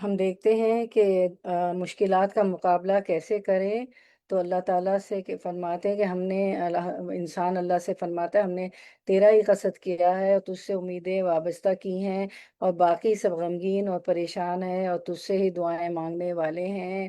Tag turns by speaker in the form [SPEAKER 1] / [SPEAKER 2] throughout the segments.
[SPEAKER 1] ہم دیکھتے ہیں کہ مشکلات کا مقابلہ کیسے کریں، تو اللہ تعالیٰ سے کہ فرماتے ہیں کہ انسان اللہ سے فرماتا ہے ہم نے تیرا ہی قصد کیا ہے اور تجھ سے امیدیں وابستہ کی ہیں، اور باقی سب غمگین اور پریشان ہیں اور تجھ سے ہی دعائیں مانگنے والے ہیں۔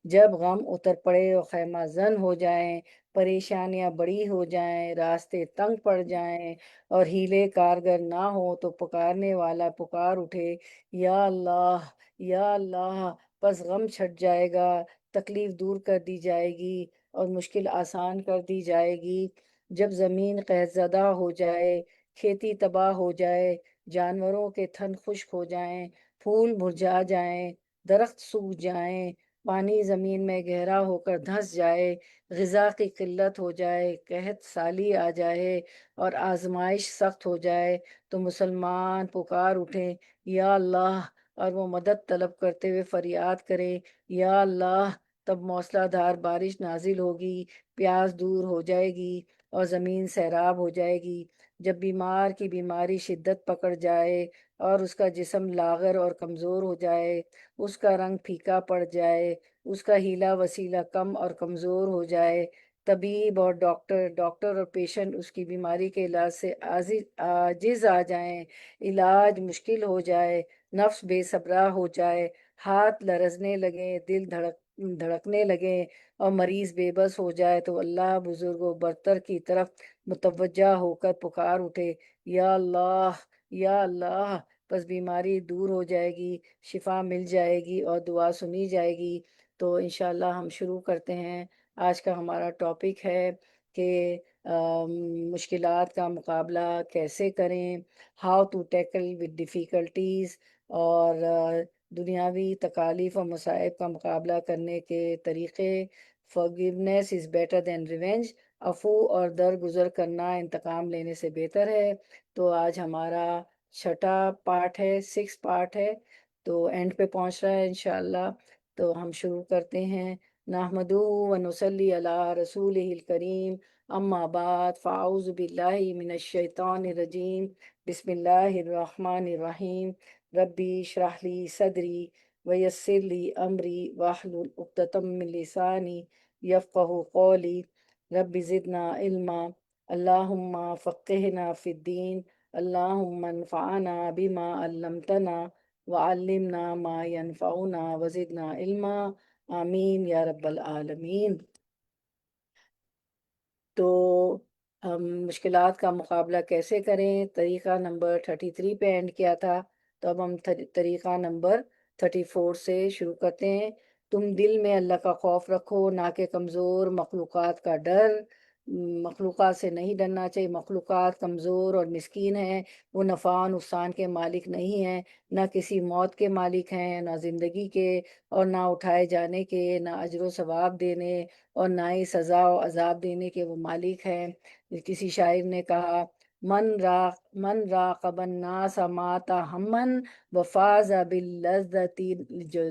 [SPEAKER 1] جب غم اتر پڑے اور خیمہ زن ہو جائیں، پریشانیاں بڑی ہو جائیں، راستے تنگ پڑ جائیں اور ہیلے کارگر نہ ہو، تو پکارنے والا پکار اٹھے، یا اللہ، یا اللہ، بس غم چھٹ جائے گا، تکلیف دور کر دی جائے گی اور مشکل آسان کر دی جائے گی۔ جب زمین قحط زدہ ہو جائے، کھیتی تباہ ہو جائے، جانوروں کے تھن خشک ہو جائیں، پھول مرجھا جائیں، درخت سوکھ جائیں، پانی زمین میں گہرا ہو کر دھنس جائے، غذا کی قلت ہو جائے، قحط سالی آ جائے اور آزمائش سخت ہو جائے، تو مسلمان پکار اٹھیں، یا اللہ، اور وہ مدد طلب کرتے ہوئے فریاد کرے، یا اللہ۔ تب موسلا دھار بارش نازل ہوگی، پیاس دور ہو جائے گی اور زمین سیراب ہو جائے گی۔ جب بیمار کی بیماری شدت پکڑ جائے اور اس کا جسم لاغر اور کمزور ہو جائے، اس کا رنگ پھیکا پڑ جائے، اس کا ہیلا وسیلہ کم اور کمزور ہو جائے، طبیب اور ڈاکٹر اور پیشنٹ اس کی بیماری کے علاج سے عاجز آ جائیں، علاج مشکل ہو جائے، نفس بے صبرا ہو جائے، ہاتھ لرزنے لگیں، دل دھڑکنے لگیں اور مریض بے بس ہو جائے، تو اللہ بزرگ و برتر کی طرف متوجہ ہو کر پکار اٹھے، یا اللہ، یا اللہ، بس بیماری دور ہو جائے گی، شفا مل جائے گی اور دعا سنی جائے گی۔ تو انشاءاللہ ہم شروع کرتے ہیں۔ آج کا ہمارا ٹاپک ہے کہ مشکلات کا مقابلہ کیسے کریں، how to tackle with difficulties, اور دنیاوی تکالیف اور مصائب کا مقابلہ کرنے کے طریقے۔ forgiveness is better than revenge، عفو اور درگزر کرنا انتقام لینے سے بہتر ہے۔ تو آج ہمارا چھٹا پارٹ ہے، 6 پارٹ ہے، تو اینڈ پہ پہنچ رہا ہے انشاءاللہ۔ تو ہم شروع کرتے ہیں۔ نحمدہ و نصلی علی رسولہ الکریم، اما بعد، فاعوذ باللہ من الشیطان الرجیم، بسم اللہ الرحمن الرحیم۔ ربی اشرح لی صدری ویسر لی امری واحلل عقدۃ من لسانی یفقہوا قولی۔ رب زدنا علما، اللہم فقہنا فی الدین، اللہم انفعنا بما علمتنا وعلمنا ما ینفعنا وزدنا علما، آمین یا رب العالمین۔ تو ہم مشکلات کا مقابلہ کیسے کریں، طریقہ نمبر 33 پہ اینڈ کیا تھا، تو اب ہم طریقہ نمبر 34 سے شروع کرتے ہیں۔ تم دل میں اللہ کا خوف رکھو، نہ کہ کمزور مخلوقات کا ڈر۔ مخلوقات سے نہیں ڈرنا چاہیے، مخلوقات کمزور اور مسکین ہیں، وہ نفع و نقصان کے مالک نہیں ہیں، نہ کسی موت کے مالک ہیں، نہ زندگی کے، اور نہ اٹھائے جانے کے، نہ اجر و ثواب دینے اور نہ ہی سزا و عذاب دینے کے وہ مالک ہیں۔ کسی شاعر نے کہا، من راقب الناس مات ہمن وفاز باللذت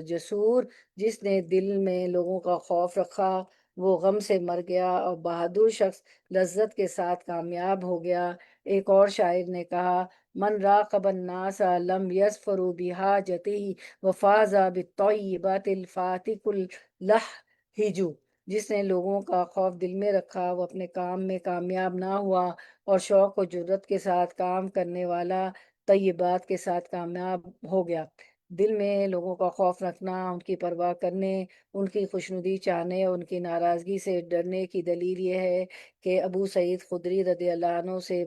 [SPEAKER 1] جسور، جس نے دل میں لوگوں کا خوف رکھا وہ غم سے مر گیا اور بہادر شخص لذت کے ساتھ کامیاب ہو گیا۔ ایک اور شاعر نے کہا، من راقب الناس لم یظفر بحاجتہ وفاز بالطیبات الفاتق اللہج، جس نے لوگوں کا خوف دل میں رکھا وہ اپنے کام میں کامیاب نہ ہوا اور شوق و جرت کے ساتھ کام کرنے والا طیبات کے ساتھ کامیاب ہو گیا۔ دل میں لوگوں کا خوف رکھنا، ان کی پرواہ کرنے، ان کی خوشنودی چاہنے اور ان کی ناراضگی سے ڈرنے کی دلیل یہ ہے کہ ابو سعید خدری رضی اللہ عنہ سے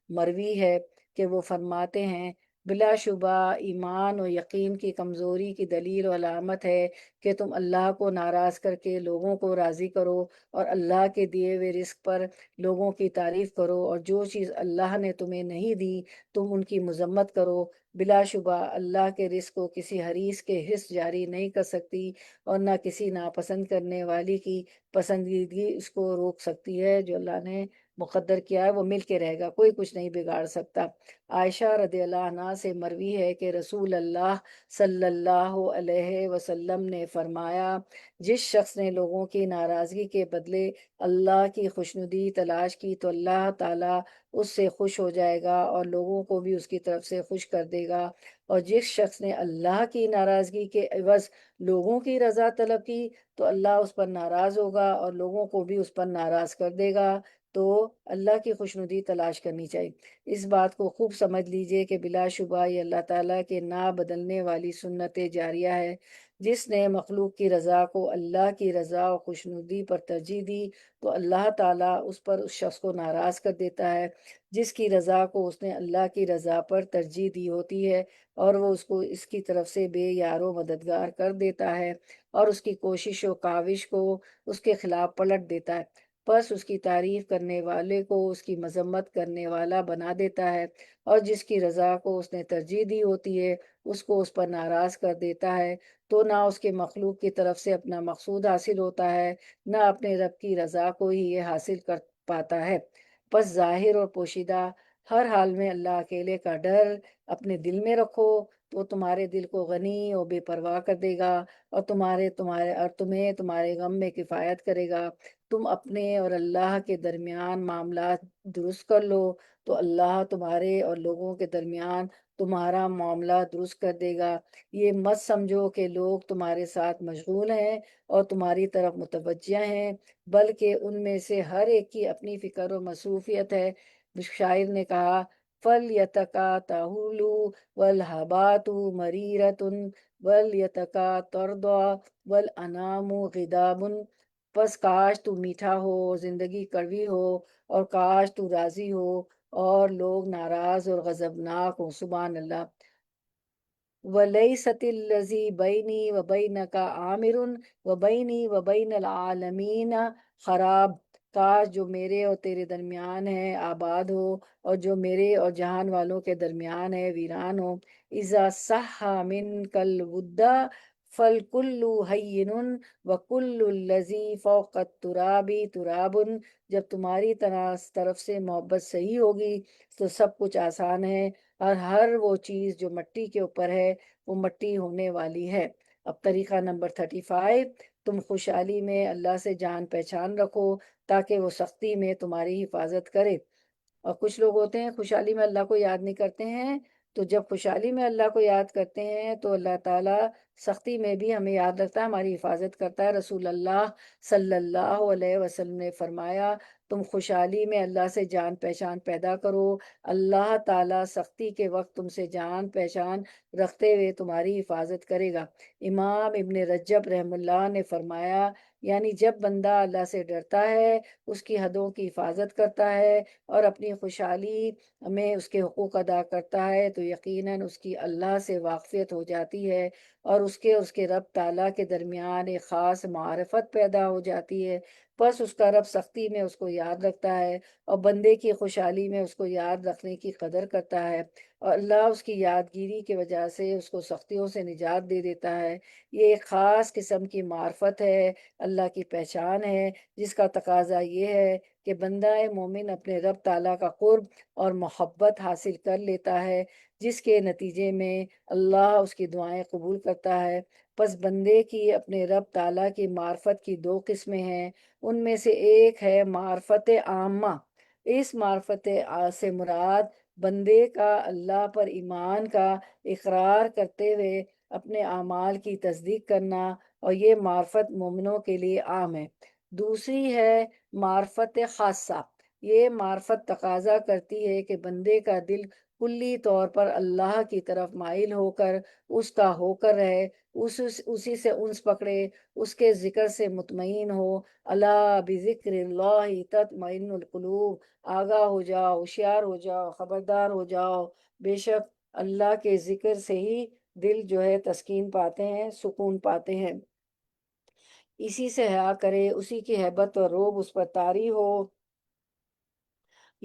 [SPEAKER 1] مروی ہے کہ وہ فرماتے ہیں، بلا شبہ ایمان و یقین کی کمزوری کی دلیل و علامت ہے کہ تم اللہ کو ناراض کر کے لوگوں کو راضی کرو اور اللہ کے دیے ہوئے رزق پر لوگوں کی تعریف کرو، اور جو چیز اللہ نے تمہیں نہیں دی تم ان کی مذمت کرو۔ بلا شبہ اللہ کے رزق کو کسی حریص کے حرص جاری نہیں کر سکتی، اور نہ کسی ناپسند کرنے والی کی پسندیدگی اس کو روک سکتی ہے۔ جو اللہ نے مقدر کیا ہے وہ مل کے رہے گا، کوئی کچھ نہیں بگاڑ سکتا۔ عائشہ رضی اللہ عنہا سے مروی ہے کہ رسول اللہ صلی اللہ علیہ وسلم نے فرمایا، جس شخص نے لوگوں کی ناراضگی کے بدلے اللہ کی خوشنودی تلاش کی تو اللہ تعالیٰ اس سے خوش ہو جائے گا اور لوگوں کو بھی اس کی طرف سے خوش کر دے گا۔ اور جس شخص نے اللہ کی ناراضگی کے عوض لوگوں کی رضا طلب کی تو اللہ اس پر ناراض ہوگا اور لوگوں کو بھی اس پر ناراض کر دے گا۔ تو اللہ کی خوشنودی تلاش کرنی چاہیے۔ اس بات کو خوب سمجھ لیجئے کہ بلا شبہ یہ اللہ تعالیٰ کے نا بدلنے والی سنت جاریہ ہے۔ جس نے مخلوق کی رضا کو اللہ کی رضا و خوشنودی پر ترجیح دی تو اللہ تعالیٰ اس پر اس شخص کو ناراض کر دیتا ہے۔ جس کی رضا کو اس نے اللہ کی رضا پر ترجیح دی ہوتی ہے اور وہ اس کو اس کی طرف سے بے یار و مددگار کر دیتا ہے اور اس کی کوشش و کاوش کو اس کے خلاف پلٹ دیتا ہے، بس اس کی تعریف کرنے والے کو اس کی مذمت کرنے والا بنا دیتا ہے، اور جس کی رضا کو اس نے ترجیح دی ہوتی ہے اس کو اس پر ناراض کر دیتا ہے۔ تو نہ اس کے مخلوق کی طرف سے اپنا مقصود حاصل ہوتا ہے، نہ اپنے رب کی رضا کو ہی یہ حاصل کر پاتا ہے۔ بس ظاہر اور پوشیدہ ہر حال میں اللہ اکیلے کا ڈر اپنے دل میں رکھو تو تمہارے دل کو غنی اور بے پرواہ کر دے گا اور تمہیں تمہارے غم میں کفایت کرے گا۔ تم اپنے اور اللہ کے درمیان معاملات درست کر لو تو اللہ تمہارے اور لوگوں کے درمیان تمہارا معاملہ درست کر دے گا۔ یہ مت سمجھو کہ لوگ تمہارے ساتھ مشغول ہیں اور تمہاری طرف متوجہ ہیں، بلکہ ان میں سے ہر ایک کی اپنی فکر و مصروفیت ہے۔ شاعر نے کہا، فَلْيَتَكَاتَهُلُوا وَالْحَبَاتُ مَرِيرَةٌ وَلْيَتَكَاتَرْضَى وَالْأَنَامُ غِدَابٌ۔ بس کاش تو میٹھا ہو، زندگی کڑوی ہو، اور کاش تو راضی ہو اور لوگ ناراض اور غضبناک ہوں۔ سبحان اللہ۔ وَلَيْسَتِ الَّذِي بَيْنِي وَبَيْنَكَ عَامِرٌ وَبَيْنِي وَبَيْنَ الْعَالَمِينَ خراب۔ کاش جو میرے اور تیرے درمیان ہے آباد ہو اور جو میرے اور جہان والوں کے درمیان ہے ویران ہو۔ اِذَا صَحَّ مِنْكَ الْوُدَّ فَالْكُلُّ هَيِّنٌ وَكُلُّ الَّذِي فَوْقَ التُّرَابِ تُرَابٌ۔ جب تمہاری طرف سے محبت صحیح ہوگی تو سب کچھ آسان ہے، اور ہر وہ چیز جو مٹی کے اوپر ہے وہ مٹی ہونے والی ہے۔ اب طریقہ نمبر 35، تم خوشحالی میں اللہ سے جان پہچان رکھو تاکہ وہ سختی میں تمہاری حفاظت کرے۔ اور کچھ لوگ ہوتے ہیں خوشحالی میں اللہ کو یاد نہیں کرتے ہیں، تو جب خوشحالی میں اللہ کو یاد کرتے ہیں تو اللہ تعالیٰ سختی میں بھی ہمیں یاد رکھتا ہے، ہماری حفاظت کرتا ہے۔ رسول اللہ صلی اللہ علیہ وسلم نے فرمایا، تم خوشحالی میں اللہ سے جان پہچان پیدا کرو، اللہ تعالیٰ سختی کے وقت تم سے جان پہچان رکھتے ہوئے تمہاری حفاظت کرے گا۔ امام ابن رجب رحم اللہ نے فرمایا، یعنی جب بندہ اللہ سے ڈرتا ہے، اس کی حدوں کی حفاظت کرتا ہے اور اپنی خوشحالی میں اس کے حقوق ادا کرتا ہے تو یقیناً اس کی اللہ سے واقفیت ہو جاتی ہے اور اس کے رب تعالیٰ کے درمیان ایک خاص معرفت پیدا ہو جاتی ہے۔ بس اس کا رب سختی میں اس کو یاد رکھتا ہے اور بندے کی خوشحالی میں اس کو یاد رکھنے کی قدر کرتا ہے، اور اللہ اس کی یادگیری کی وجہ سے اس کو سختیوں سے نجات دے دیتا ہے۔ یہ ایک خاص قسم کی معرفت ہے، اللہ کی پہچان ہے، جس کا تقاضا یہ ہے کہ بندہ مومن اپنے رب تعالیٰ کا قرب اور محبت حاصل کر لیتا ہے، جس کے نتیجے میں اللہ اس کی دعائیں قبول کرتا ہے۔ پس بندے کی اپنے رب تعالیٰ کی معرفت کی دو قسمیں ہیں، ان میں سے ایک ہے معرفت عامہ۔ اس معرفت سے مراد بندے کا اللہ پر ایمان کا اقرار کرتے ہوئے اپنے اعمال کی تصدیق کرنا، اور یہ معرفت مومنوں کے لیے عام ہے۔ دوسری ہے معرفت خاصہ۔ یہ معرفت تقاضا کرتی ہے کہ بندے کا دل کلی طور پر اللہ کی طرف مائل ہو کر اس کا ہو کر رہے، اسی سے انس پکڑے، اس کے ذکر سے مطمئن ہو۔ اللہ بذکر اللہ تطمئن القلوب۔ آگاہ ہو جاؤ، ہوشیار ہو جاؤ، خبردار ہو جاؤ، بے شک اللہ کے ذکر سے ہی دل جو ہے تسکین پاتے ہیں، سکون پاتے ہیں۔ اسی سے حیا کرے، اسی کی ہیبت اور روب اس پر طاری ہو،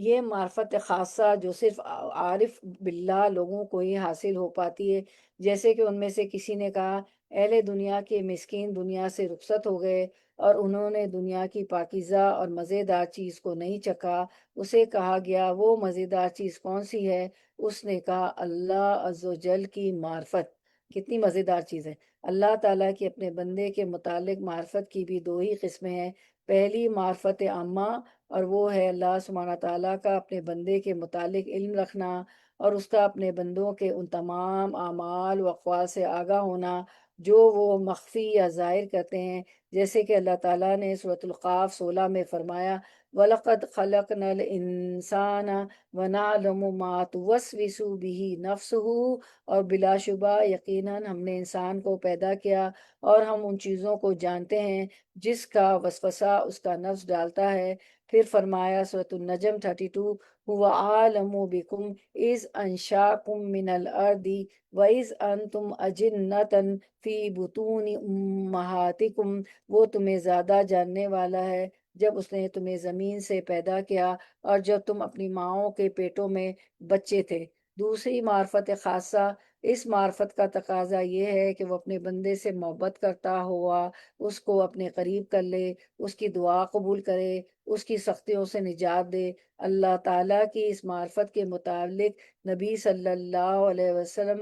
[SPEAKER 1] یہ معرفت خاصہ جو صرف عارف باللہ لوگوں کو ہی حاصل ہو پاتی ہے۔ جیسے کہ ان میں سے کسی نے کہا، اہل دنیا کے مسکین دنیا سے رخصت ہو گئے اور انہوں نے دنیا کی پاکیزہ اور مزیدار چیز کو نہیں چکھا۔ اسے کہا گیا، وہ مزیدار چیز کون سی ہے؟ اس نے کہا، اللہ عز و جل کی معرفت۔ کتنی مزیدار چیز ہے! اللہ تعالیٰ کی اپنے بندے کے متعلق معرفت کی بھی دو ہی قسمیں ہیں۔ پہلی معرفت عامہ، اور وہ ہے اللہ سبحانہ تعالیٰ کا اپنے بندے کے متعلق علم رکھنا اور اس کا اپنے بندوں کے ان تمام اعمال و اقوال سے آگاہ ہونا جو وہ مخفی یا ظاہر کرتے ہیں، جیسے کہ اللہ تعالیٰ نے سورۃ القاف 16 میں فرمایا، وَلَقَدْ خَلَقْنَا الْإِنسَانَ وَنَعْلَمُ مَا تُوَسْوِسُ بِهِ نَفْسُهُ، اور بلا شبہ یقیناً ہم نے انسان کو پیدا کیا اور ہم ان چیزوں کو جانتے ہیں جس کا وسوسہ اس کا نفس ڈالتا ہے۔ پھر فرمایا سورۃ النجم 32، هو عالم بکم اذ انشاکم من الارض واذ انتم اجنۃ فی بطون امہاتکم، وہ تمہیں زیادہ جاننے والا ہے جب اس نے تمہیں زمین سے پیدا کیا اور جب تم اپنی ماؤں کے پیٹوں میں بچے تھے۔ دوسری معرفت خاصہ، اس معرفت کا تقاضا یہ ہے کہ وہ اپنے بندے سے محبت کرتا ہوا اس کو اپنے قریب کر لے، اس کی دعا قبول کرے، اس کی سختیوں سے نجات دے۔ اللہ تعالیٰ کی اس معرفت کے متعلق نبی صلی اللہ علیہ وسلم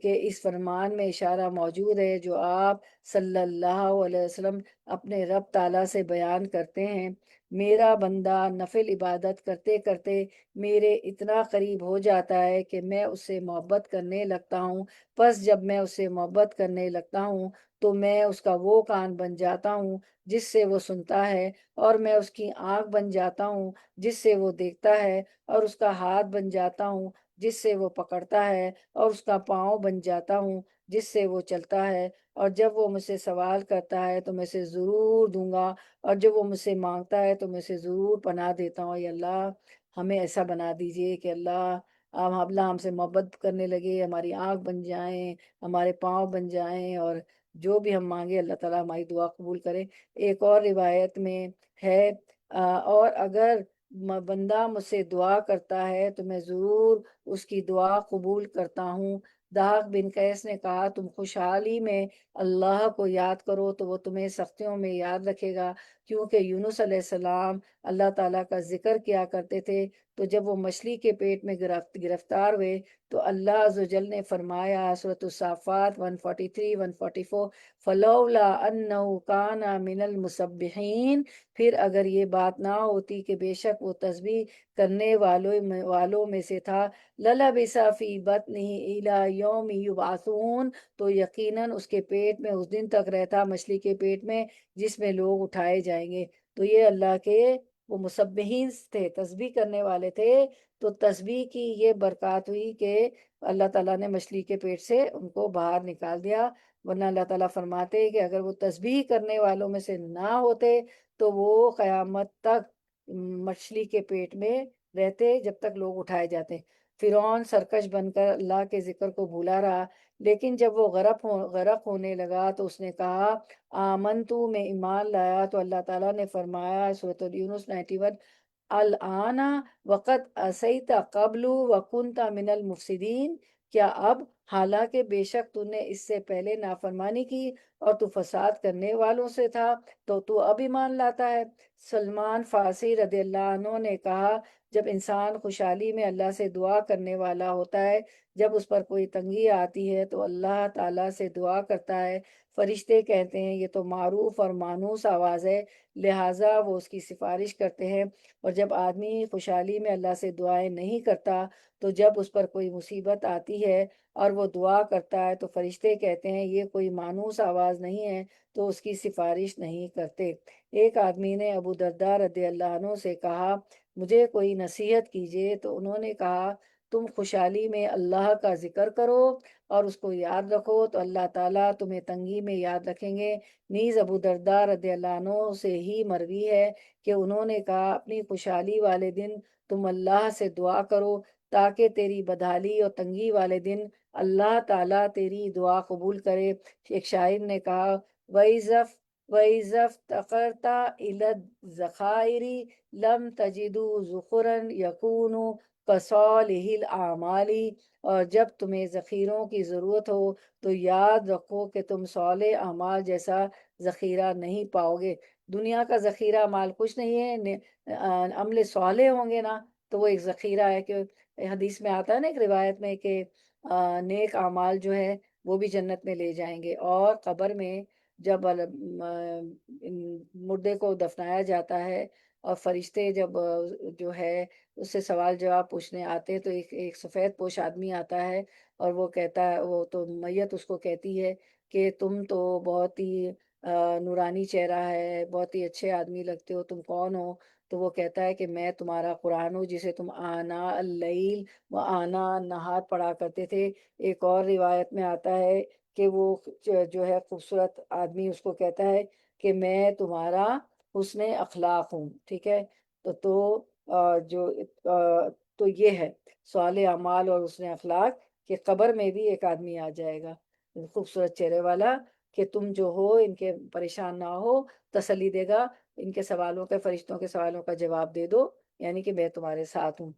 [SPEAKER 1] کے اس فرمان میں اشارہ موجود ہے جو آپ صلی اللہ علیہ وسلم اپنے رب تعالیٰ سے بیان کرتے ہیں، میرا بندہ نفل عبادت کرتے کرتے میرے اتنا قریب ہو جاتا ہے کہ میں اس سے محبت کرنے لگتا ہوں، پس جب میں اس سے محبت کرنے لگتا ہوں تو میں اس کا وہ کان بن جاتا ہوں جس سے وہ سنتا ہے، اور میں اس کی آنکھ بن جاتا ہوں جس سے وہ دیکھتا ہے، اور اس کا ہاتھ بن جاتا ہوں جس سے وہ پکڑتا ہے، اور اس کا پاؤں بن جاتا ہوں جس سے وہ چلتا ہے، اور جب وہ مجھ سے سوال کرتا ہے تو میں اسے ضرور دوں گا، اور جب وہ مجھ سے مانگتا ہے تو میں اسے ضرور پناہ دیتا ہوں۔ یا اللہ ہمیں ایسا بنا دیجئے کہ اللہ ہم سے محبت کرنے لگے، ہماری آنکھ بن جائیں، ہمارے پاؤں بن جائیں، اور جو بھی ہم مانگے اللہ تعالیٰ ہماری دعا قبول کرے۔ ایک اور روایت میں ہے، اور اگر بندہ مجھ سے دعا کرتا ہے تو میں ضرور اس کی دعا قبول کرتا ہوں۔ داغ بن قیس نے کہا، تم خوشحالی میں اللہ کو یاد کرو تو وہ تمہیں سختیوں میں یاد رکھے گا، کیونکہ یونس علیہ السلام اللہ تعالیٰ کا ذکر کیا کرتے تھے، تو جب وہ مچھلی کے پیٹ میں گرفتار ہوئے تو اللہ عز و جل نے فرمایا سورۃ الصافات 143 144، فلولا انہ کان من المسبحین، پھر اگر یہ بات نہ ہوتی کہ بے شک وہ تسبیح کرنے والوں میں سے تھا، للبث فی بطنہ الی یوم یبعثون، تو یقیناً اس کے پیٹ میں اس دن تک رہتا، مچھلی کے پیٹ میں جس میں لوگ اٹھائے جائیں گے۔ تو یہ اللہ کے وہ مسبحین تھے، تسبیح کرنے والے تھے، تو تسبیح کی یہ برکات ہوئی کہ اللہ تعالیٰ نے مچھلی کے پیٹ سے ان کو باہر نکال دیا، ورنہ اللہ تعالیٰ فرماتے کہ اگر وہ تسبیح کرنے والوں میں سے نہ ہوتے تو وہ قیامت تک مچھلی کے پیٹ میں رہتے جب تک لوگ اٹھائے جاتے۔ فرعون سرکش بن کر اللہ کے ذکر کو بھولا رہا، لیکن جب وہ غرق ہونے لگا تو اس نے کہا آمنتو، میں ایمان لایا، تو اللہ تعالیٰ نے فرمایا سورۃ یونس 91، الآن وقد عصیت قبل وکنت من المفسدین، کیا اب، حالانکہ بے شک تو نے اس سے پہلے نافرمانی کی اور تو فساد کرنے والوں سے تھا، تو اب ایمان لاتا ہے۔ سلمان فارسی رضی اللہ عنہ نے کہا، جب انسان خوشحالی میں اللہ سے دعا کرنے والا ہوتا ہے، جب اس پر کوئی تنگی آتی ہے تو اللہ تعالیٰ سے دعا کرتا ہے، فرشتے کہتے ہیں یہ تو معروف اور مانوس آواز ہے، لہٰذا وہ اس کی سفارش کرتے ہیں، اور جب آدمی خوشحالی میں اللہ سے دعائیں نہیں کرتا تو جب اس پر کوئی مصیبت آتی ہے اور وہ دعا کرتا ہے تو فرشتے کہتے ہیں یہ کوئی مانوس آواز نہیں ہے، تو اس کی سفارش نہیں کرتے۔ ایک آدمی نے ابو درداء رضی اللہ عنہ سے کہا، مجھے کوئی نصیحت کیجیے، تو انہوں نے کہا تم خوشحالی میں اللہ کا ذکر کرو اور اس کو یاد رکھو تو اللہ تعالیٰ تمہیں تنگی میں یاد رکھیں گے۔ نیز ابو درداء رضی اللہ عنہ سے ہی مروی ہے کہ انہوں نے کہا اپنی خوشحالی والے دن تم اللہ سے دعا کرو تاکہ تیری بدحالی اور تنگی والے دن اللہ تعالیٰ تیری دعا قبول کرے۔ ایک شاعر نے کہا، وَإِذَا افْتَقَرْتَ إِلَى الذَّخَائِرِ لَمْ تَجِدُوا ذُخُرًا يَكُونُ كَصَالِحِ الْأَعْمَالِ، اور جب تمہیں ذخیروں کی ضرورت ہو تو یاد رکھو کہ تم صالح اعمال جیسا ذخیرہ نہیں پاؤ گے۔ دنیا کا ذخیرہ مال کچھ نہیں ہے، عمل صالح ہوں گے نا تو وہ ایک ذخیرہ ہے۔ کہ حدیث میں آتا ہے نا ایک روایت میں کہ نیک اعمال جو ہے وہ بھی جنت میں لے جائیں گے، اور قبر میں جب مردے کو دفنایا جاتا ہے اور فرشتے جب جو ہے اس سے سوال جواب پوچھنے آتے ہیں، تو ایک سفید پوش آدمی آتا ہے اور وہ کہتا ہے، وہ تو میت اس کو کہتی ہے کہ تم تو بہت ہی نورانی چہرہ ہے، بہت ہی اچھے آدمی لگتے ہو، تم کون ہو؟ تو وہ کہتا ہے کہ میں تمہارا قرآن ہوں جسے تم آنا اللیل و آنا نہار پڑھا کرتے تھے۔ ایک اور روایت میں آتا ہے کہ وہ جو ہے خوبصورت آدمی اس کو کہتا ہے کہ میں تمہارا حسن اخلاق ہوں، ٹھیک ہے۔ تو جو تو یہ ہے صالح اعمال اور حسن اخلاق، کہ قبر میں بھی ایک آدمی آ جائے گا خوبصورت چہرے والا، کہ تم جو ہو ان کے پریشان نہ ہو، تسلی دے گا، ان کے سوالوں کے، فرشتوں کے سوالوں کا جواب دے دو، یعنی کہ میں تمہارے ساتھ ہوں۔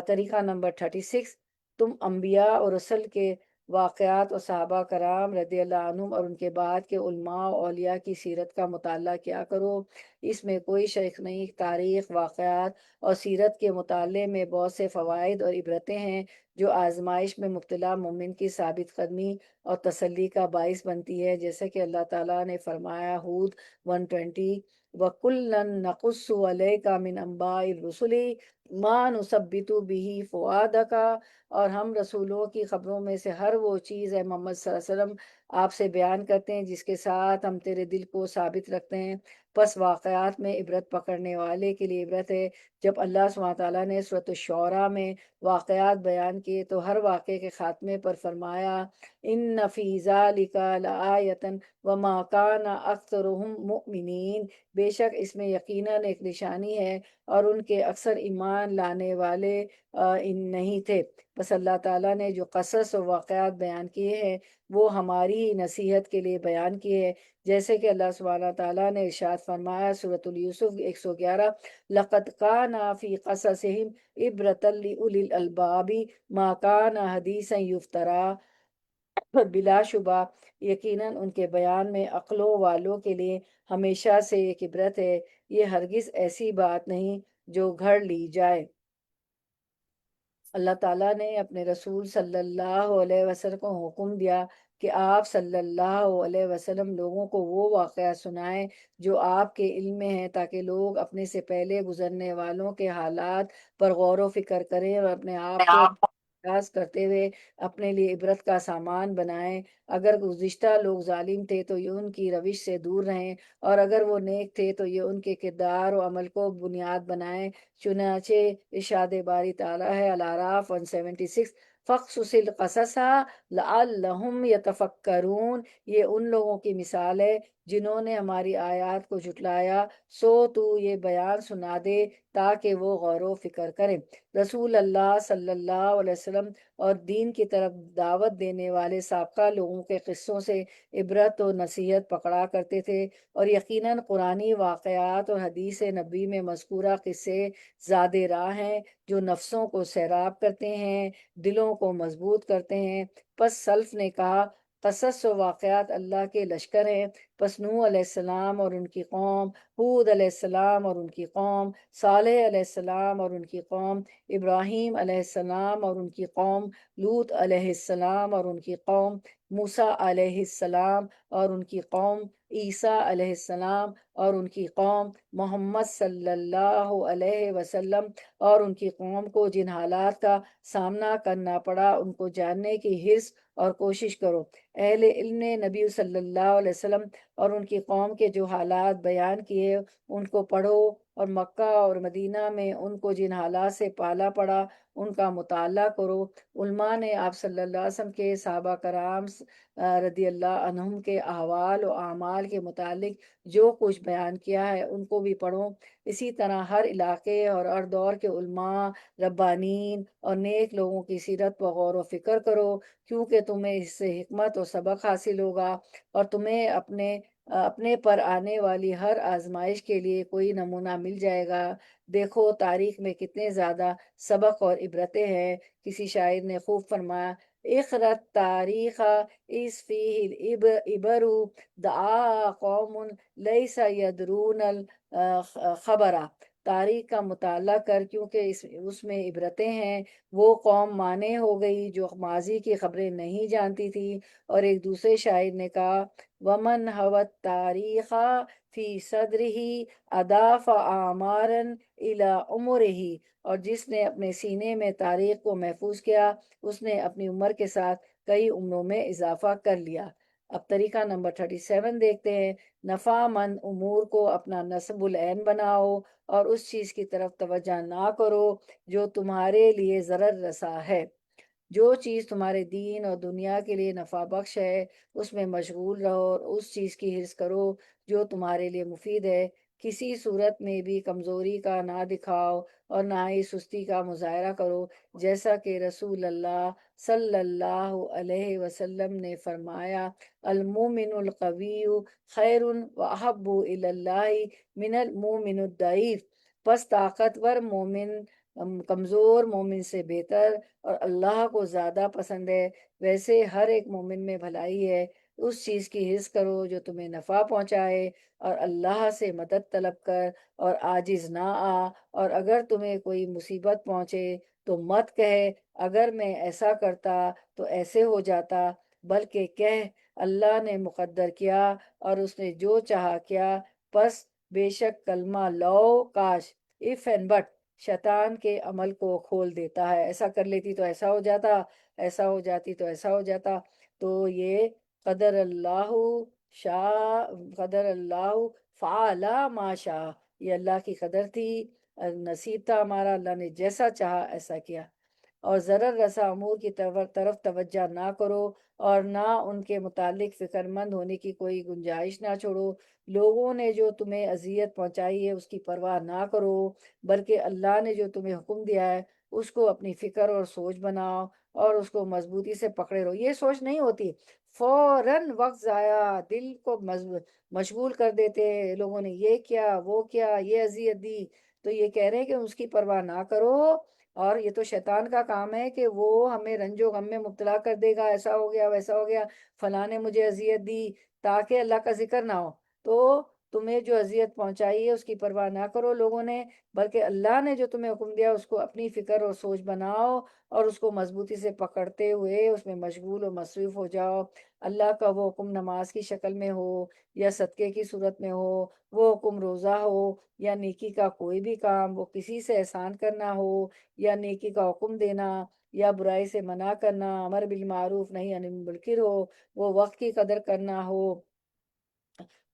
[SPEAKER 1] طریقہ نمبر 36، تم انبیاء اور رسل کے واقعات اور صحابہ کرام رضی اللہ عنہم اور ان کے بعد کے علماء و اولیاء کی سیرت کا مطالعہ کیا کرو۔ اس میں کوئی شک نہیں، تاریخ، واقعات اور سیرت کے مطالعے میں بہت سے فوائد اور عبرتیں ہیں جو آزمائش میں مبتلا مومن کی ثابت قدمی اور تسلی کا باعث بنتی ہے، جیسے کہ اللہ تعالیٰ نے فرمایا ہود 120، وَكُلًّا نَقُصُّ عَلَيْكَ مِنْ أَنْبَاءِ الرُّسُلِ مَا نُثَبِّتُ بِهِ فُؤَادَكَ، اور ہم رسولوں کی خبروں میں سے ہر وہ چیز ہے محمد صلی اللہ علیہ وسلم آپ سے بیان کرتے ہیں جس کے ساتھ ہم تیرے دل کو ثابت رکھتے ہیں۔ پس واقعات میں عبرت پکڑنے والے کے لیے عبرت ہے۔ جب اللہ سبحانہ تعالیٰ نے سورۃ الشعراء میں واقعات بیان کیے تو ہر واقعے کے خاتمے پر فرمایا ان فی ذالک لآیۃ وما کان اکثرهم مؤمنین، بے شک اس میں یقیناً ایک نشانی ہے اور ان کے اکثر ایمان لانے والے نہیں تھے۔ بس اللہ تعالیٰ نے جو قصص و واقعات بیان کیے ہیں وہ ہماری نصیحت کے لیے بیان کیے ہیں، جیسے کہ اللہ سبحانہ تعالیٰ نے ارشاد فرمایا سورۃ یوسف 111، لَقَدْ كَانَ فِي قَصَصِهِمْ عِبْرَةً لِأُولِي الْأَلْبَابِ مَا كَانَ حَدِيثًا يُفْتَرَىٰ، بلا شبہ یقیناً ان کے بیان میں عقلوں والوں کے لیے ہمیشہ سے ایک عبرت ہے، یہ ہرگز ایسی بات نہیں جو گھڑ لی جائے۔ اللہ تعالیٰ نے اپنے رسول صلی اللہ علیہ وسلم کو حکم دیا کہ آپ صلی اللہ علیہ وسلم لوگوں کو وہ واقعہ سنائیں جو آپ کے علم میں ہیں، تاکہ لوگ اپنے سے پہلے گزرنے والوں کے حالات پر غور و فکر کریں اور اپنے آپ کو احساس کرتے ہوئے اپنے لیے عبرت کا سامان بنائیں۔ اگر گزشتہ لوگ ظالم تھے تو یہ ان کی روش سے دور رہیں، اور اگر وہ نیک تھے تو یہ ان کے کردار و عمل کو بنیاد بنائیں۔ چنانچہ ارشاد باری تعالیٰ ہے الاعراف 176، فَاقْصُصِ الْقَصَصَ لَعَلَّهُمْ يَتَفَكَّرُونَ، یہ ان لوگوں کی مثال ہے جنہوں نے ہماری آیات کو جھٹلایا، سو تو یہ بیان سنا دے تاکہ وہ غور و فکر کریں۔ رسول اللہ صلی اللہ علیہ وسلم اور دین کی طرف دعوت دینے والے سابقہ لوگوں کے قصوں سے عبرت و نصیحت پکڑا کرتے تھے، اور یقیناً قرآنی واقعات اور حدیث نبی میں مذکورہ قصے زاد راہ ہیں جو نفسوں کو سیراب کرتے ہیں، دلوں کو مضبوط کرتے ہیں۔ پس سلف نے کہا قصص و واقعات اللہ کے لشکر ہیں۔ پس نوح علیہ السلام اور ان کی قوم، ہود علیہ السلام اور ان کی قوم، صالح علیہ السلام اور ان کی قوم، ابراہیم علیہ السلام اور ان کی قوم، لوط علیہ السلام اور ان کی قوم، موسیٰ علیہ السلام اور ان کی قوم، عیسیٰ علیہ السلام اور ان کی قوم، محمد صلی اللہ علیہ وسلم اور ان کی قوم کو جن حالات کا سامنا کرنا پڑا ان کو جاننے کی حرص اور کوشش کرو۔ اہل علم نے نبی صلی اللہ علیہ وسلم اور ان کی قوم کے جو حالات بیان کیے ان کو پڑھو، اور مکہ اور مدینہ میں ان کو جن حالات سے پالا پڑا ان کا مطالعہ کرو۔ علماء نے آپ صلی اللہ علیہ وسلم کے صحابہ کرام رضی اللہ عنہم کے احوال و اعمال کے متعلق جو کچھ بیان کیا ہے ان کو بھی پڑھو۔ اسی طرح ہر علاقے اور ہر دور کے علماء، ربانین اور نیک لوگوں کی سیرت پر غور و فکر کرو، کیونکہ تمہیں اس سے حکمت و سبق حاصل ہوگا اور تمہیں اپنے اپنے پر آنے والی ہر آزمائش کے لیے کوئی نمونہ مل جائے گا۔ دیکھو تاریخ میں کتنے زیادہ سبق اور عبرتیں ہیں۔ کسی شاعر نے خوب فرمایا، اخرت تاریخ اس فیہ العبر دعا قوم لیس یدرون الخبرہ۔ تاریخ کا مطالعہ کر، کیونکہ اس میں عبرتیں ہیں۔ وہ قوم مانے ہو گئی جو ماضی کی خبریں نہیں جانتی تھی۔ اور ایک دوسرے شاعر نے کہا، ومن ہوت تاریخ فی صدرہ اضاف اعمارا الی عمرہ۔ اور جس نے اپنے سینے میں تاریخ کو محفوظ کیا، اس نے اپنی عمر کے ساتھ کئی عمروں میں اضافہ کر لیا۔ اب طریقہ نمبر 37 دیکھتے ہیں۔ نفع مند امور کو اپنا نصب العین بناؤ اور اس چیز کی طرف توجہ نہ کرو جو تمہارے لیے ضرر رسا ہے۔ جو چیز تمہارے دین اور دنیا کے لیے نفع بخش ہے اس میں مشغول رہو اور اس چیز کی حرص کرو جو تمہارے لیے مفید ہے۔ کسی صورت میں بھی کمزوری کا نہ دکھاؤ اور نہ ہی سستی کا مظاہرہ کرو، جیسا کہ رسول اللہ صلی اللہ علیہ وسلم نے فرمایا، المومن القوی خیر و احب الی اللہ من المومن الضعیف۔ پس طاقتور مومن کمزور مومن سے بہتر اور اللہ کو زیادہ پسند ہے۔ ویسے ہر ایک مومن میں بھلائی ہے۔ اس چیز کی حرص کرو جو تمہیں نفع پہنچائے اور اللہ سے مدد طلب کر اور عاجز نہ آ۔ اور اگر تمہیں کوئی مصیبت پہنچے تو مت کہے، اگر میں ایسا کرتا تو ایسے ہو جاتا، بلکہ کہہ، اللہ نے مقدر کیا اور اس نے جو چاہا کیا۔ پس بے شک کلمہ لو کاش، if and but شیطان کے عمل کو کھول دیتا ہے۔ ایسا کر لیتی تو ایسا ہو جاتا، ایسا ہو جاتی تو ایسا ہو جاتا۔ تو یہ قدر اللہ شاء، قدر اللہ فعل ما شاء، یہ اللہ کی قدر تھی، نصیب تھا ہمارا، اللہ نے جیسا چاہا ایسا کیا۔ اور ضرر رسا امور کی طرف توجہ نہ کرو اور نہ ان کے متعلق فکر مند ہونے کی کوئی گنجائش نہ چھوڑو۔ لوگوں نے جو تمہیں اذیت پہنچائی ہے اس کی پرواہ نہ کرو، بلکہ اللہ نے جو تمہیں حکم دیا ہے اس کو اپنی فکر اور سوچ بناؤ اور اس کو مضبوطی سے پکڑے رہو۔ یہ سوچ نہیں ہوتی، فوراً وقت ضائع، دل کو مشغول کر دیتے ہیں لوگوں نے، یہ کیا وہ کیا، یہ اذیت دی، تو یہ کہہ رہے ہیں کہ اس کی پرواہ نہ کرو۔ اور یہ تو شیطان کا کام ہے کہ وہ ہمیں رنج و غم میں مبتلا کر دے گا، ایسا ہو گیا ویسا ہو گیا، فلاں نے مجھے اذیت دی، تاکہ اللہ کا ذکر نہ ہو۔ تو تمہیں جو اذیت پہنچائی ہے اس کی پرواہ نہ کرو لوگوں نے، بلکہ اللہ نے جو تمہیں حکم دیا اس کو اپنی فکر اور سوچ بناؤ اور اس کو مضبوطی سے پکڑتے ہوئے اس میں مشغول و مصروف ہو جاؤ۔ اللہ کا وہ حکم نماز کی شکل میں ہو یا صدقے کی صورت میں ہو، وہ حکم روزہ ہو یا نیکی کا کوئی بھی کام، وہ کسی سے احسان کرنا ہو یا نیکی کا حکم دینا یا برائی سے منع کرنا، امر بالمعروف نہی عن المنکر ہو، وہ وقت کی قدر کرنا ہو،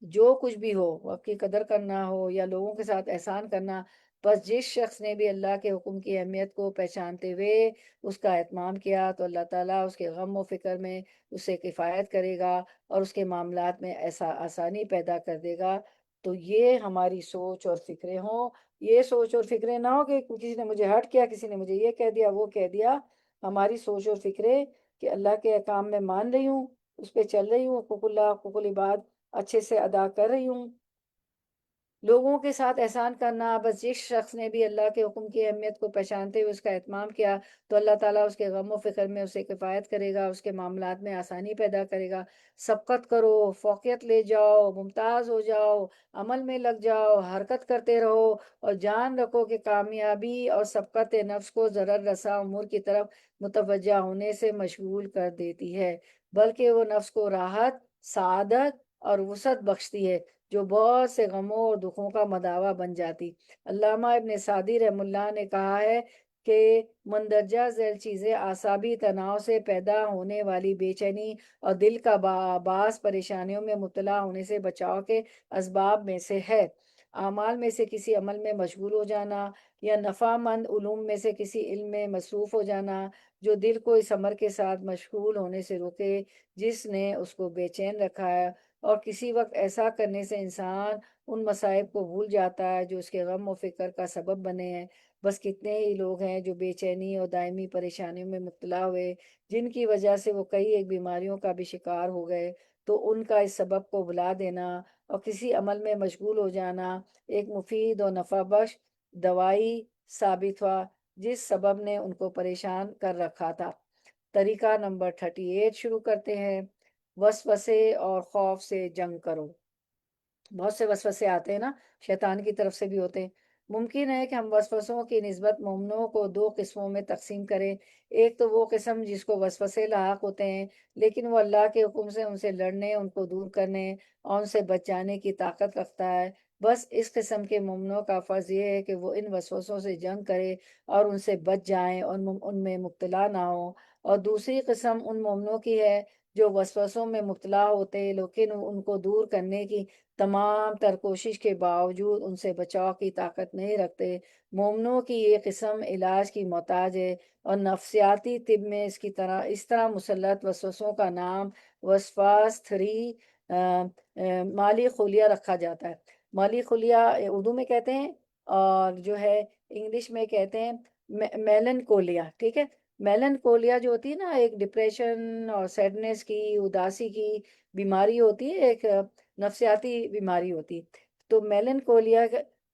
[SPEAKER 1] جو کچھ بھی ہو، وقت کی قدر کرنا ہو یا لوگوں کے ساتھ احسان کرنا۔ بس جس شخص نے بھی اللہ کے حکم کی اہمیت کو پہچانتے ہوئے اس کا اہتمام کیا تو اللہ تعالیٰ اس کے غم و فکر میں اس سے کفایت کرے گا اور اس کے معاملات میں ایسا آسانی پیدا کر دے گا۔ تو یہ ہماری سوچ اور فکریں ہوں۔ یہ سوچ اور فکریں نہ ہو کہ کسی نے مجھے ہرٹ کیا، کسی نے مجھے یہ کہہ دیا وہ کہہ دیا۔ ہماری سوچ اور فکریں کہ اللہ کے احکام میں مان رہی ہوں، اس پہ چل رہی ہوں، حقوق اللہ حقوق العباد اچھے سے ادا کر رہی ہوں۔ لوگوں کے ساتھ احسان کرنا، بس جس شخص نے بھی اللہ کے حکم کی اہمیت کو پہچانتے ہوئے اس کا اہتمام کیا تو اللہ تعالیٰ اس کے غم و فکر میں اسے کفایت کرے گا، اس کے معاملات میں آسانی پیدا کرے گا۔ سبقت کرو، فوقیت لے جاؤ، ممتاز ہو جاؤ، عمل میں لگ جاؤ، حرکت کرتے رہو اور جان رکھو کہ کامیابی اور سبقت نفس کو ضرر رسا امور کی طرف متوجہ ہونے سے مشغول کر دیتی ہے، بلکہ وہ نفس کو راحت، سعادت اور وسعت بخشتی ہے جو بہت سے غموں اور دکھوں کا مداوع بن جاتی۔ علامہ ابن سعدی رحم اللہ نے کہا ہے کہ مندرجہ ذیل چیزیں اعصابی تناؤ سے پیدا ہونے والی بے چینی اور دل کا باعث پریشانیوں میں مبتلا ہونے سے بچاؤ کے اسباب میں سے ہے۔ اعمال میں سے کسی عمل میں مشغول ہو جانا یا نفع مند علوم میں سے کسی علم میں مصروف ہو جانا جو دل کو اس امر کے ساتھ مشغول ہونے سے روکے جس نے اس کو بے چین رکھا ہے۔ اور کسی وقت ایسا کرنے سے انسان ان مصائب کو بھول جاتا ہے جو اس کے غم و فکر کا سبب بنے ہیں۔ بس کتنے ہی لوگ ہیں جو بے چینی اور دائمی پریشانیوں میں مبتلا ہوئے، جن کی وجہ سے وہ کئی ایک بیماریوں کا بھی شکار ہو گئے۔ تو ان کا اس سبب کو بھلا دینا اور کسی عمل میں مشغول ہو جانا ایک مفید اور نفع بخش دوائی ثابت ہوا، جس سبب نے ان کو پریشان کر رکھا تھا۔ طریقہ نمبر 38 شروع کرتے ہیں۔ وسوسے اور خوف سے جنگ کرو۔ بہت سے وسوسے آتے ہیں نا، شیطان کی طرف سے بھی ہوتے ہیں۔ ممکن ہے کہ ہم وسوسوں کی نسبت مومنوں کو دو قسموں میں تقسیم کریں۔ ایک تو وہ قسم جس کو وسوسے لاحق ہوتے ہیں، لیکن وہ اللہ کے حکم سے ان سے لڑنے، ان کو دور کرنے اور ان سے بچ جانے کی طاقت رکھتا ہے۔ بس اس قسم کے مومنوں کا فرض یہ ہے کہ وہ ان وسوسوں سے جنگ کرے اور ان سے بچ جائیں اور ان میں مبتلا نہ ہوں۔ اور دوسری قسم ان مومنوں کی ہے جو وسوسوں میں مبتلا ہوتے ہیں لیکن ان کو دور کرنے کی تمام تر کوشش کے باوجود ان سے بچاؤ کی طاقت نہیں رکھتے۔ مومنوں کی یہ قسم علاج کی محتاج ہے، اور نفسیاتی طب میں اس طرح مسلط وسوسوں کا نام وسواس 3 مالی خلیہ رکھا جاتا ہے۔ مالی خلیہ اردو میں کہتے ہیں، اور جو ہے انگلش میں کہتے ہیں میلن کولیا، ٹھیک ہے۔ میلن کولیا جو ہوتی ہے نا، ایک ڈپریشن اور سیڈنس کی، اداسی کی بیماری ہوتی ہے، ایک نفسیاتی بیماری ہوتی۔ تو میلن کولیا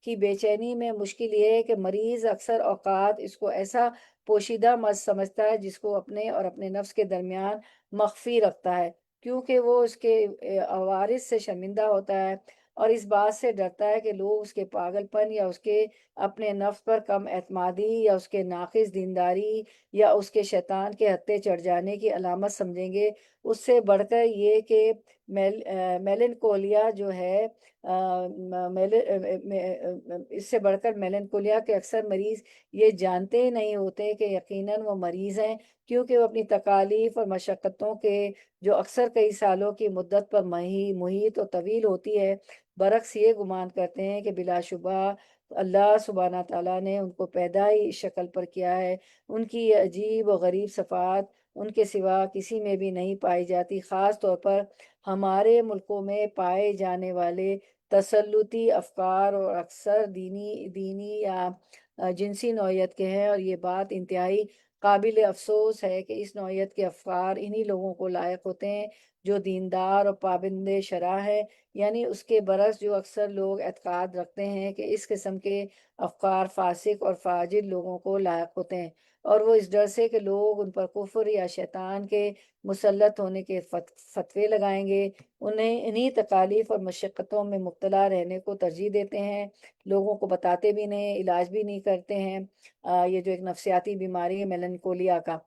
[SPEAKER 1] کی بے چینی میں مشکل یہ ہے کہ مریض اکثر اوقات اس کو ایسا پوشیدہ مرض سمجھتا ہے جس کو اپنے اور اپنے نفس کے درمیان مخفی رکھتا ہے، کیونکہ وہ اس کے عوارض سے شرمندہ ہوتا ہے اور اس بات سے ڈرتا ہے کہ لوگ اس کے پاگل پن یا اس کے اپنے نفس پر کم اعتمادی یا اس کے ناقص دینداری یا اس کے شیطان کے ہتھے چڑھ جانے کی علامت سمجھیں گے۔ اس سے بڑھ کر یہ کہ میلن کولیا جو ہے اس سے بڑھ کر میلن کولیا کے اکثر مریض یہ جانتے ہی نہیں ہوتے کہ یقیناً وہ مریض ہیں، کیونکہ وہ اپنی تکالیف اور مشقتوں کے جو اکثر کئی سالوں کی مدت پر محیط و طویل ہوتی ہے، برعکس یہ گمان کرتے ہیں کہ بلا شبہ اللہ سبحانہ تعالیٰ نے ان کو پیدا ہی اس شکل پر کیا ہے۔ ان کی یہ عجیب و غریب صفات ان کے سوا کسی میں بھی نہیں پائی جاتی، خاص طور پر ہمارے ملکوں میں پائے جانے والے تسلطی افکار اور اکثر دینی یا جنسی نوعیت کے ہیں۔ اور یہ بات انتہائی قابل افسوس ہے کہ اس نوعیت کے افکار انہی لوگوں کو لائق ہوتے ہیں جو دیندار اور پابند شرع ہے، یعنی اس کے برعکس جو اکثر لوگ اعتقاد رکھتے ہیں کہ اس قسم کے افکار فاسق اور فاجر لوگوں کو لائق ہوتے ہیں، اور وہ اس ڈر سے کہ لوگ ان پر کفر یا شیطان کے مسلط ہونے کے فتوے لگائیں گے، انہیں تکالیف اور مشقتوں میں مبتلا رہنے کو ترجیح دیتے ہیں، لوگوں کو بتاتے بھی نہیں، علاج بھی نہیں کرتے ہیں۔ یہ جو ایک نفسیاتی بیماری ہے میلنکولیا کا،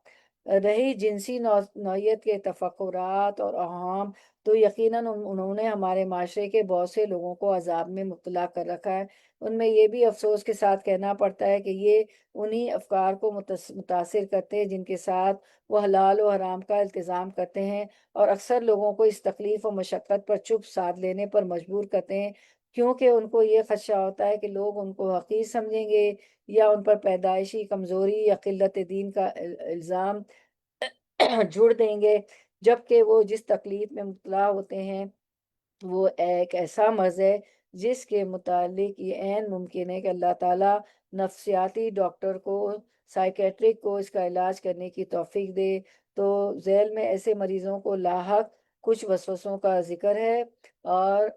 [SPEAKER 1] رہی جنسی نوعیت کے تفکرات اور اہم، تو یقیناً انہوں نے ہمارے معاشرے کے بہت سے لوگوں کو عذاب میں مبتلا کر رکھا ہے۔ ان میں یہ بھی افسوس کے ساتھ کہنا پڑتا ہے کہ یہ انہی افکار کو متاثر کرتے ہیں جن کے ساتھ وہ حلال و حرام کا التزام کرتے ہیں، اور اکثر لوگوں کو اس تکلیف و مشقت پر چپ سادھ لینے پر مجبور کرتے ہیں، کیونکہ ان کو یہ خدشہ ہوتا ہے کہ لوگ ان کو حقیر سمجھیں گے یا ان پر پیدائشی کمزوری یا قلت دین کا الزام جڑ دیں گے، جبکہ وہ جس تکلیف میں مبتلا ہوتے ہیں وہ ایک ایسا مرض ہے جس کے متعلق یہ عین ممکن ہے کہ اللہ تعالیٰ نفسیاتی ڈاکٹر کو، سائیکیٹرک کو اس کا علاج کرنے کی توفیق دے۔ تو ذیل میں ایسے مریضوں کو لاحق کچھ وسوسوں کا ذکر ہے، اور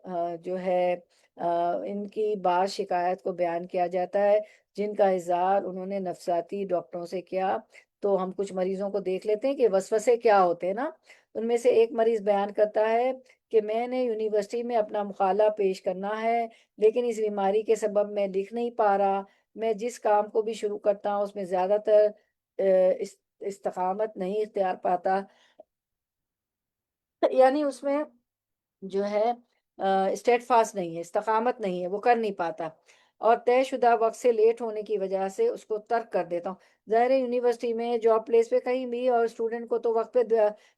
[SPEAKER 1] جو ہے ان کی بعض شکایت کو بیان کیا جاتا ہے جن کا اظہار انہوں نے نفسیاتی ڈاکٹروں سے کیا۔ تو ہم کچھ مریضوں کو دیکھ لیتے ہیں کہ وسوسے کیا ہوتے ہیں نا۔ ان میں سے ایک مریض بیان کرتا ہے کہ میں نے یونیورسٹی میں اپنا مقالہ پیش کرنا ہے، لیکن اس بیماری کے سبب میں لکھ نہیں پا رہا۔ میں جس کام کو بھی شروع کرتا ہوں اس میں زیادہ تر استقامت نہیں اختیار پاتا، یعنی اس میں جو ہے اسٹیٹ فاسٹ نہیں ہے، استقامت نہیں ہے، وہ کر نہیں پاتا، اور طے شدہ وقت سے لیٹ ہونے کی وجہ سے اس کو ترک کر دیتا ہوں۔ ظاہر ہے یونیورسٹی میں، جاب پلیس پہ، کہیں بھی، اور اسٹوڈنٹ کو تو وقت پہ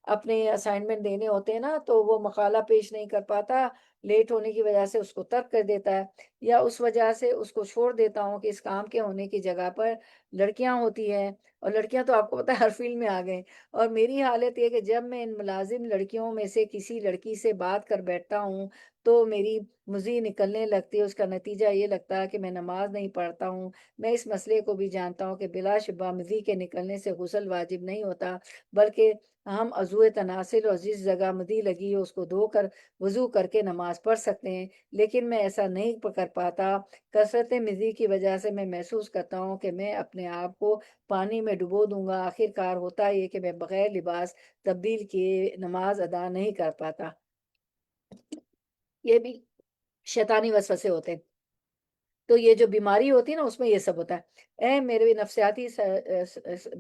[SPEAKER 1] اپنے اسائنمنٹ دینے ہوتے ہیں نا، تو وہ مقالہ پیش نہیں کر پاتا، لیٹ ہونے کی وجہ سے اس کو ترک کر دیتا ہے، یا اس وجہ سے اس کو چھوڑ دیتا ہوں کہ اس کام کے ہونے کی جگہ پر لڑکیاں ہوتی ہیں، اور لڑکیاں تو آپ کو پتہ ہے ہر فیلڈ میں آ گئے. اور میری حالت یہ ہے کہ جب میں ان ملازم لڑکیوں میں سے کسی لڑکی سے بات کر بیٹھتا ہوں تو میری مزی نکلنے لگتی ہے. اس کا نتیجہ یہ لگتا ہے کہ میں نماز نہیں پڑھتا ہوں. میں اس مسئلے کو بھی جانتا ہوں کہ بلا شبہ مزی کے نکلنے سے غسل واجب نہیں ہوتا، بلکہ ہم عضو تناسل اور جس جگہ مدی لگی ہے اس کو دھو کر وضو کر کے نماز پڑھ سکتے ہیں. لیکن میں ایسا نہیں کر پاتا. کثرت مزی کی وجہ سے میں محسوس کرتا ہوں کہ میں اپنے آپ کو پانی میں ڈبو دوں گا. آخر کار ہوتا یہ کہ میں بغیر لباس تبدیل کیے نماز ادا نہیں کر پاتا. یہ بھی شیطانی وسوسے ہوتے ہیں. تو یہ جو بیماری ہوتی ہے نا اس میں یہ سب ہوتا ہے. اے میرے نفسیاتی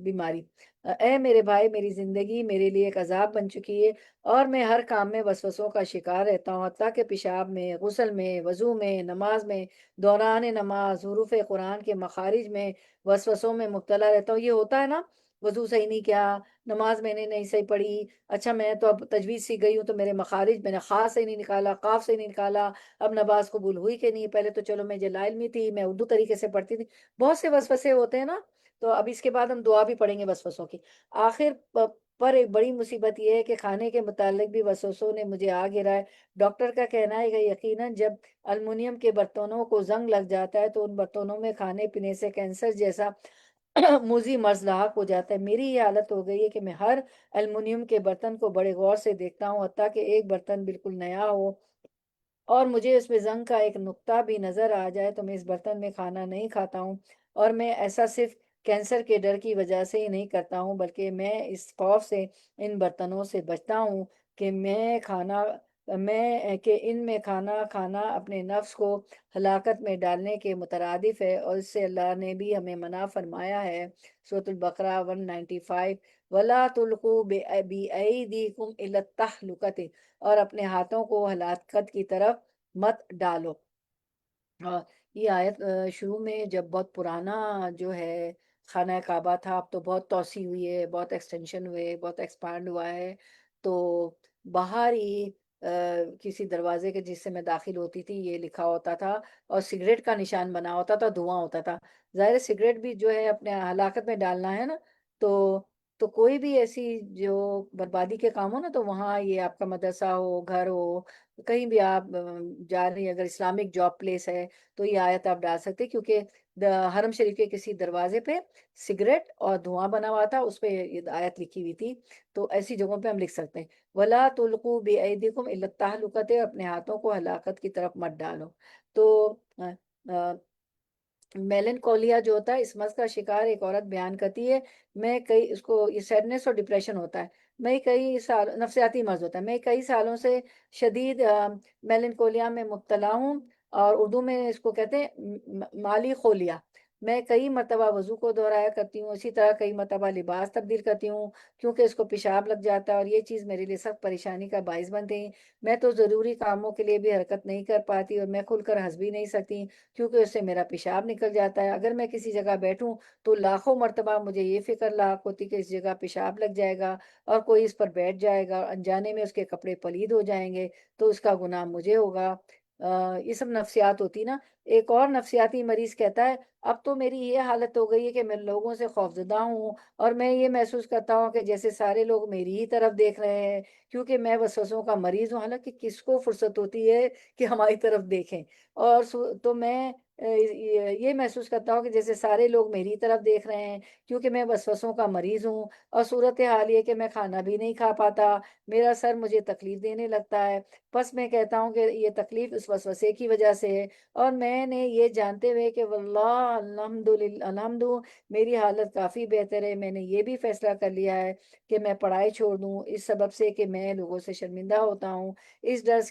[SPEAKER 1] بیماری، اے میرے بھائی میری زندگی میرے لیے ایک عذاب بن چکی ہے، اور میں ہر کام میں وسوسوں کا شکار رہتا ہوں، حتیٰ کہ پیشاب میں، غسل میں، وضو میں، نماز میں، دوران نماز، حروف قرآن کے مخارج میں وسوسوں میں مبتلا رہتا ہوں. یہ ہوتا ہے نا، وضو صحیح نہیں کیا، نماز میں نے نہیں صحیح پڑھی، اچھا میں تو اب تجوید سیکھ گئی ہوں تو میرے مخارج میں نے خاص سے نہیں نکالا، قاف سے نہیں نکالا، اب نماز قبول ہوئی کہ نہیں. پہلے تو چلو میں جلائل میں تھی، میں اردو طریقے سے پڑھتی تھی. بہت سے وسوسے ہوتے ہیں نا. تو اب اس کے بعد ہم دعا بھی پڑھیں گے وسوسوں کی. آخر پر ایک بڑی مصیبت یہ ہے کہ کھانے کے متعلق بھی وسوسوں نے مجھے آ گرا ہے. ڈاکٹر کا کہنا ہے کہ یقیناً جب المونیم کے برتنوں کو زنگ لگ جاتا ہے تو ان برتنوں میں کھانے پینے سے کینسر جیسا موذی مرض لاحق ہو جاتا ہے. میری یہ حالت ہو گئی ہے کہ میں ہر المونیم کے برتن کو بڑے غور سے دیکھتا ہوں، حتیٰ کہ ایک برتن بالکل نیا ہو اور مجھے اس میں زنگ کا ایک نقطہ بھی نظر آ جائے تو میں اس برتن میں کھانا نہیں کھاتا ہوں. اور میں ایسا صرف کینسر کے ڈر کی وجہ سے ہی نہیں کرتا ہوں، بلکہ میں اس خوف سے ان برتنوں سے بچتا ہوں کہ ان میں کھانا کھانا اپنے نفس کو ہلاکت میں ڈالنے کے مترادف ہے، اور اس سے اللہ نے بھی ہمیں منع فرمایا ہے. سورۃ البقرہ 195، وَلَا تُلْقُوا بِأَيْدِيكُمْ إِلَى التَّهْلُكَةِ، اور اپنے ہاتھوں کو ہلاکت کی طرف مت ڈالو. یہ آیت شروع میں جب بہت پرانا جو ہے خانہ کعبہ تھا، اب تو بہت توسیع ہوئی ہے، بہت ایکسٹینشن ہوئے، بہت ایکسپانڈ ہوا ہے. تو باہر ہی کسی دروازے کے جس سے میں داخل ہوتی تھی یہ لکھا ہوتا تھا، اور سگریٹ کا نشان بنا ہوتا تھا، دھواں ہوتا تھا. ظاہر ہے سگریٹ بھی جو ہے اپنے ہلاکت میں ڈالنا ہے نا. تو کوئی بھی ایسی جو بربادی کے کام ہو نا، تو وہاں یہ آپ کا مدرسہ ہو، گھر ہو، کہیں بھی آپ جا رہی ہیں، اگر اسلامک جاب پلیس ہے تو یہ آیت آپ ڈال سکتے، کیونکہ حرم شریف کے کسی دروازے پہ سگریٹ اور دھواں بنا ہوا تھا، اس پہ یہ آیت لکھی ہوئی تھی. تو ایسی جگہوں پہ ہم لکھ سکتے ہیں وَلَا تُلْقُوا بِأَيْدِيكُمْ إِلَى التَّهْلُكَةِ، اپنے ہاتھوں کو ہلاکت کی طرف مت ڈالو. تو میلن کولیا جو ہوتا ہے، اس مرض کا شکار ایک عورت بیان کرتی ہے، میں کئی اس کو یہ سیڈنس اور ڈپریشن ہوتا ہے، میں کئی سال نفسیاتی مرض ہوتا ہے، میں کئی سالوں سے شدید میلن کولیا میں مبتلا ہوں، اور اردو میں اس کو کہتے ہیں مالی خولیا. میں کئی مرتبہ وضو کو دہرایا کرتی ہوں، اسی طرح کئی مرتبہ لباس تبدیل کرتی ہوں کیونکہ اس کو پیشاب لگ جاتا ہے، اور یہ چیز میرے لیے سخت پریشانی کا باعث بنتے ہیں. میں تو ضروری کاموں کے لیے بھی حرکت نہیں کر پاتی، اور میں کھل کر ہنس بھی نہیں سکتی کیونکہ اس سے میرا پیشاب نکل جاتا ہے. اگر میں کسی جگہ بیٹھوں تو لاکھوں مرتبہ مجھے یہ فکر لاحق ہوتی کہ اس جگہ پیشاب لگ جائے گا اور کوئی اس پر بیٹھ جائے گا، انجانے میں اس کے کپڑے پلید ہو جائیں گے تو اس کا گناہ مجھے ہوگا. یہ سب نفسیات ہوتی نا. ایک اور نفسیاتی مریض کہتا ہے اب تو میری یہ حالت ہو گئی ہے کہ میں لوگوں سے خوفزدہ ہوں، اور میں یہ محسوس کرتا ہوں کہ جیسے سارے لوگ میری ہی طرف دیکھ رہے ہیں کیونکہ میں وسوسوں کا مریض ہوں. حالانکہ کس کو فرصت ہوتی ہے کہ ہماری طرف دیکھیں؟ اور تو میں یہ محسوس کرتا ہوں کہ جیسے سارے لوگ میری طرف دیکھ رہے ہیں کیونکہ میں وسوسوں کا مریض ہوں. اور صورت حال یہ کہ میں کھانا بھی نہیں کھا پاتا، میرا سر مجھے تکلیف دینے لگتا ہے. بس میں کہتا ہوں کہ یہ تکلیف اس وسوسے کی وجہ سے ہے، اور میں نے یہ جانتے ہوئے کہ واللہ الحمد میری حالت کافی بہتر ہے، میں نے یہ بھی فیصلہ کر لیا ہے کہ میں پڑھائی چھوڑ دوں اس سبب سے کہ میں لوگوں سے شرمندہ ہوتا ہوں، اس ڈر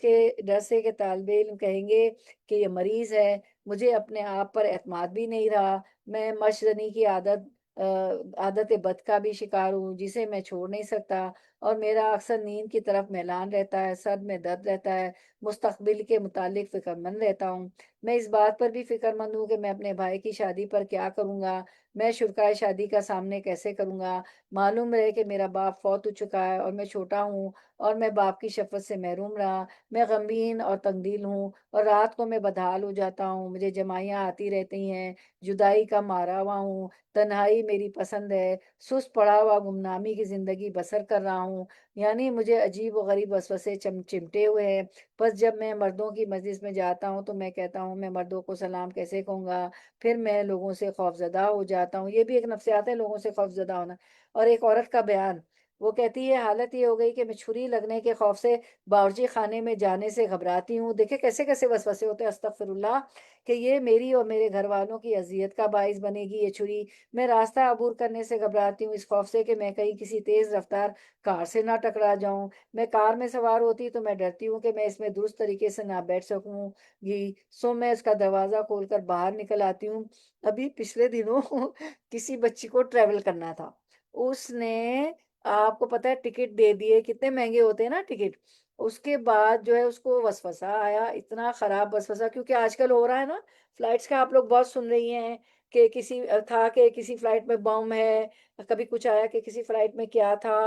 [SPEAKER 1] سے کہ طالب علم کہیں گے کہ یہ مریض ہے. مجھے اپنے آپ پر اعتماد بھی نہیں رہا. میں مشرنی کی عادت بد کا بھی شکار ہوں جسے میں چھوڑ نہیں سکتا. اور میرا اکثر نیند کی طرف میلان رہتا ہے، سر میں درد رہتا ہے، مستقبل کے متعلق فکر مند رہتا ہوں۔ میں اس بات پر بھی فکر مند ہوں کہ میں اپنے بھائی کی شادی پر کیا کروں گا، میں شرکائے شادی کا سامنے کیسے کروں گا۔ معلوم رہے کہ میرا باپ فوت ہو چکا ہے اور میں چھوٹا ہوں اور میں باپ کی شفقت سے محروم رہا۔ میں غمگین اور تنگ دل ہوں اور رات کو میں بدحال ہو جاتا ہوں، مجھے جمائیاں آتی رہتی ہیں، جدائی کا مارا ہوا ہوں، تنہائی میری پسند ہے، سست پڑا ہوا گمنامی کی زندگی بسر کر رہا ہوں۔ یعنی مجھے عجیب و غریب وسوسے چمٹے ہوئے ہیں۔ بس جب میں مردوں کی مجلس میں جاتا ہوں تو میں کہتا ہوں میں مردوں کو سلام کیسے کہوں گا، پھر میں لوگوں سے خوفزدہ ہو جاتا ہوں۔ یہ بھی ایک نفسیات ہے، لوگوں سے خوفزدہ ہونا۔ اور ایک عورت کا بیان، وہ کہتی ہے حالت یہ ہو گئی کہ میں چھری لگنے کے خوف سے باورچی خانے میں جانے سے گھبراتی ہوں۔ دیکھیں کیسے کیسے وسوسے ہوتے ہیں، استغفر اللہ، کہ یہ میری اور میرے گھر والوں کی اذیت کا باعث بنے گی یہ چھری۔ میں راستہ عبور کرنے سے گھبراتی ہوں اس خوف سے کہ میں کہیں کسی تیز رفتار کار سے نہ ٹکرا جاؤں۔ میں کار میں سوار ہوتی تو میں ڈرتی ہوں کہ میں اس میں درست طریقے سے نہ بیٹھ سکوں گی، سو میں اس کا دروازہ کھول کر باہر نکل آتی ہوں۔ ابھی پچھلے دنوں کسی بچی کو ٹریول کرنا تھا، اس نے، آپ کو پتا ہے ٹکٹ دے دیے، کتنے مہنگے ہوتے ہیں نا ٹکٹ۔ اس کے بعد جو ہے اس کو وسوسہ آیا، اتنا خراب وسوسہ، کیونکہ آج کل ہو رہا ہے نا فلائٹس کا، آپ لوگ بہت سن رہی ہیں کہ کسی تھا کہ کسی فلائٹ میں بم ہے، کبھی کچھ آیا کہ کسی فلائٹ میں کیا تھا۔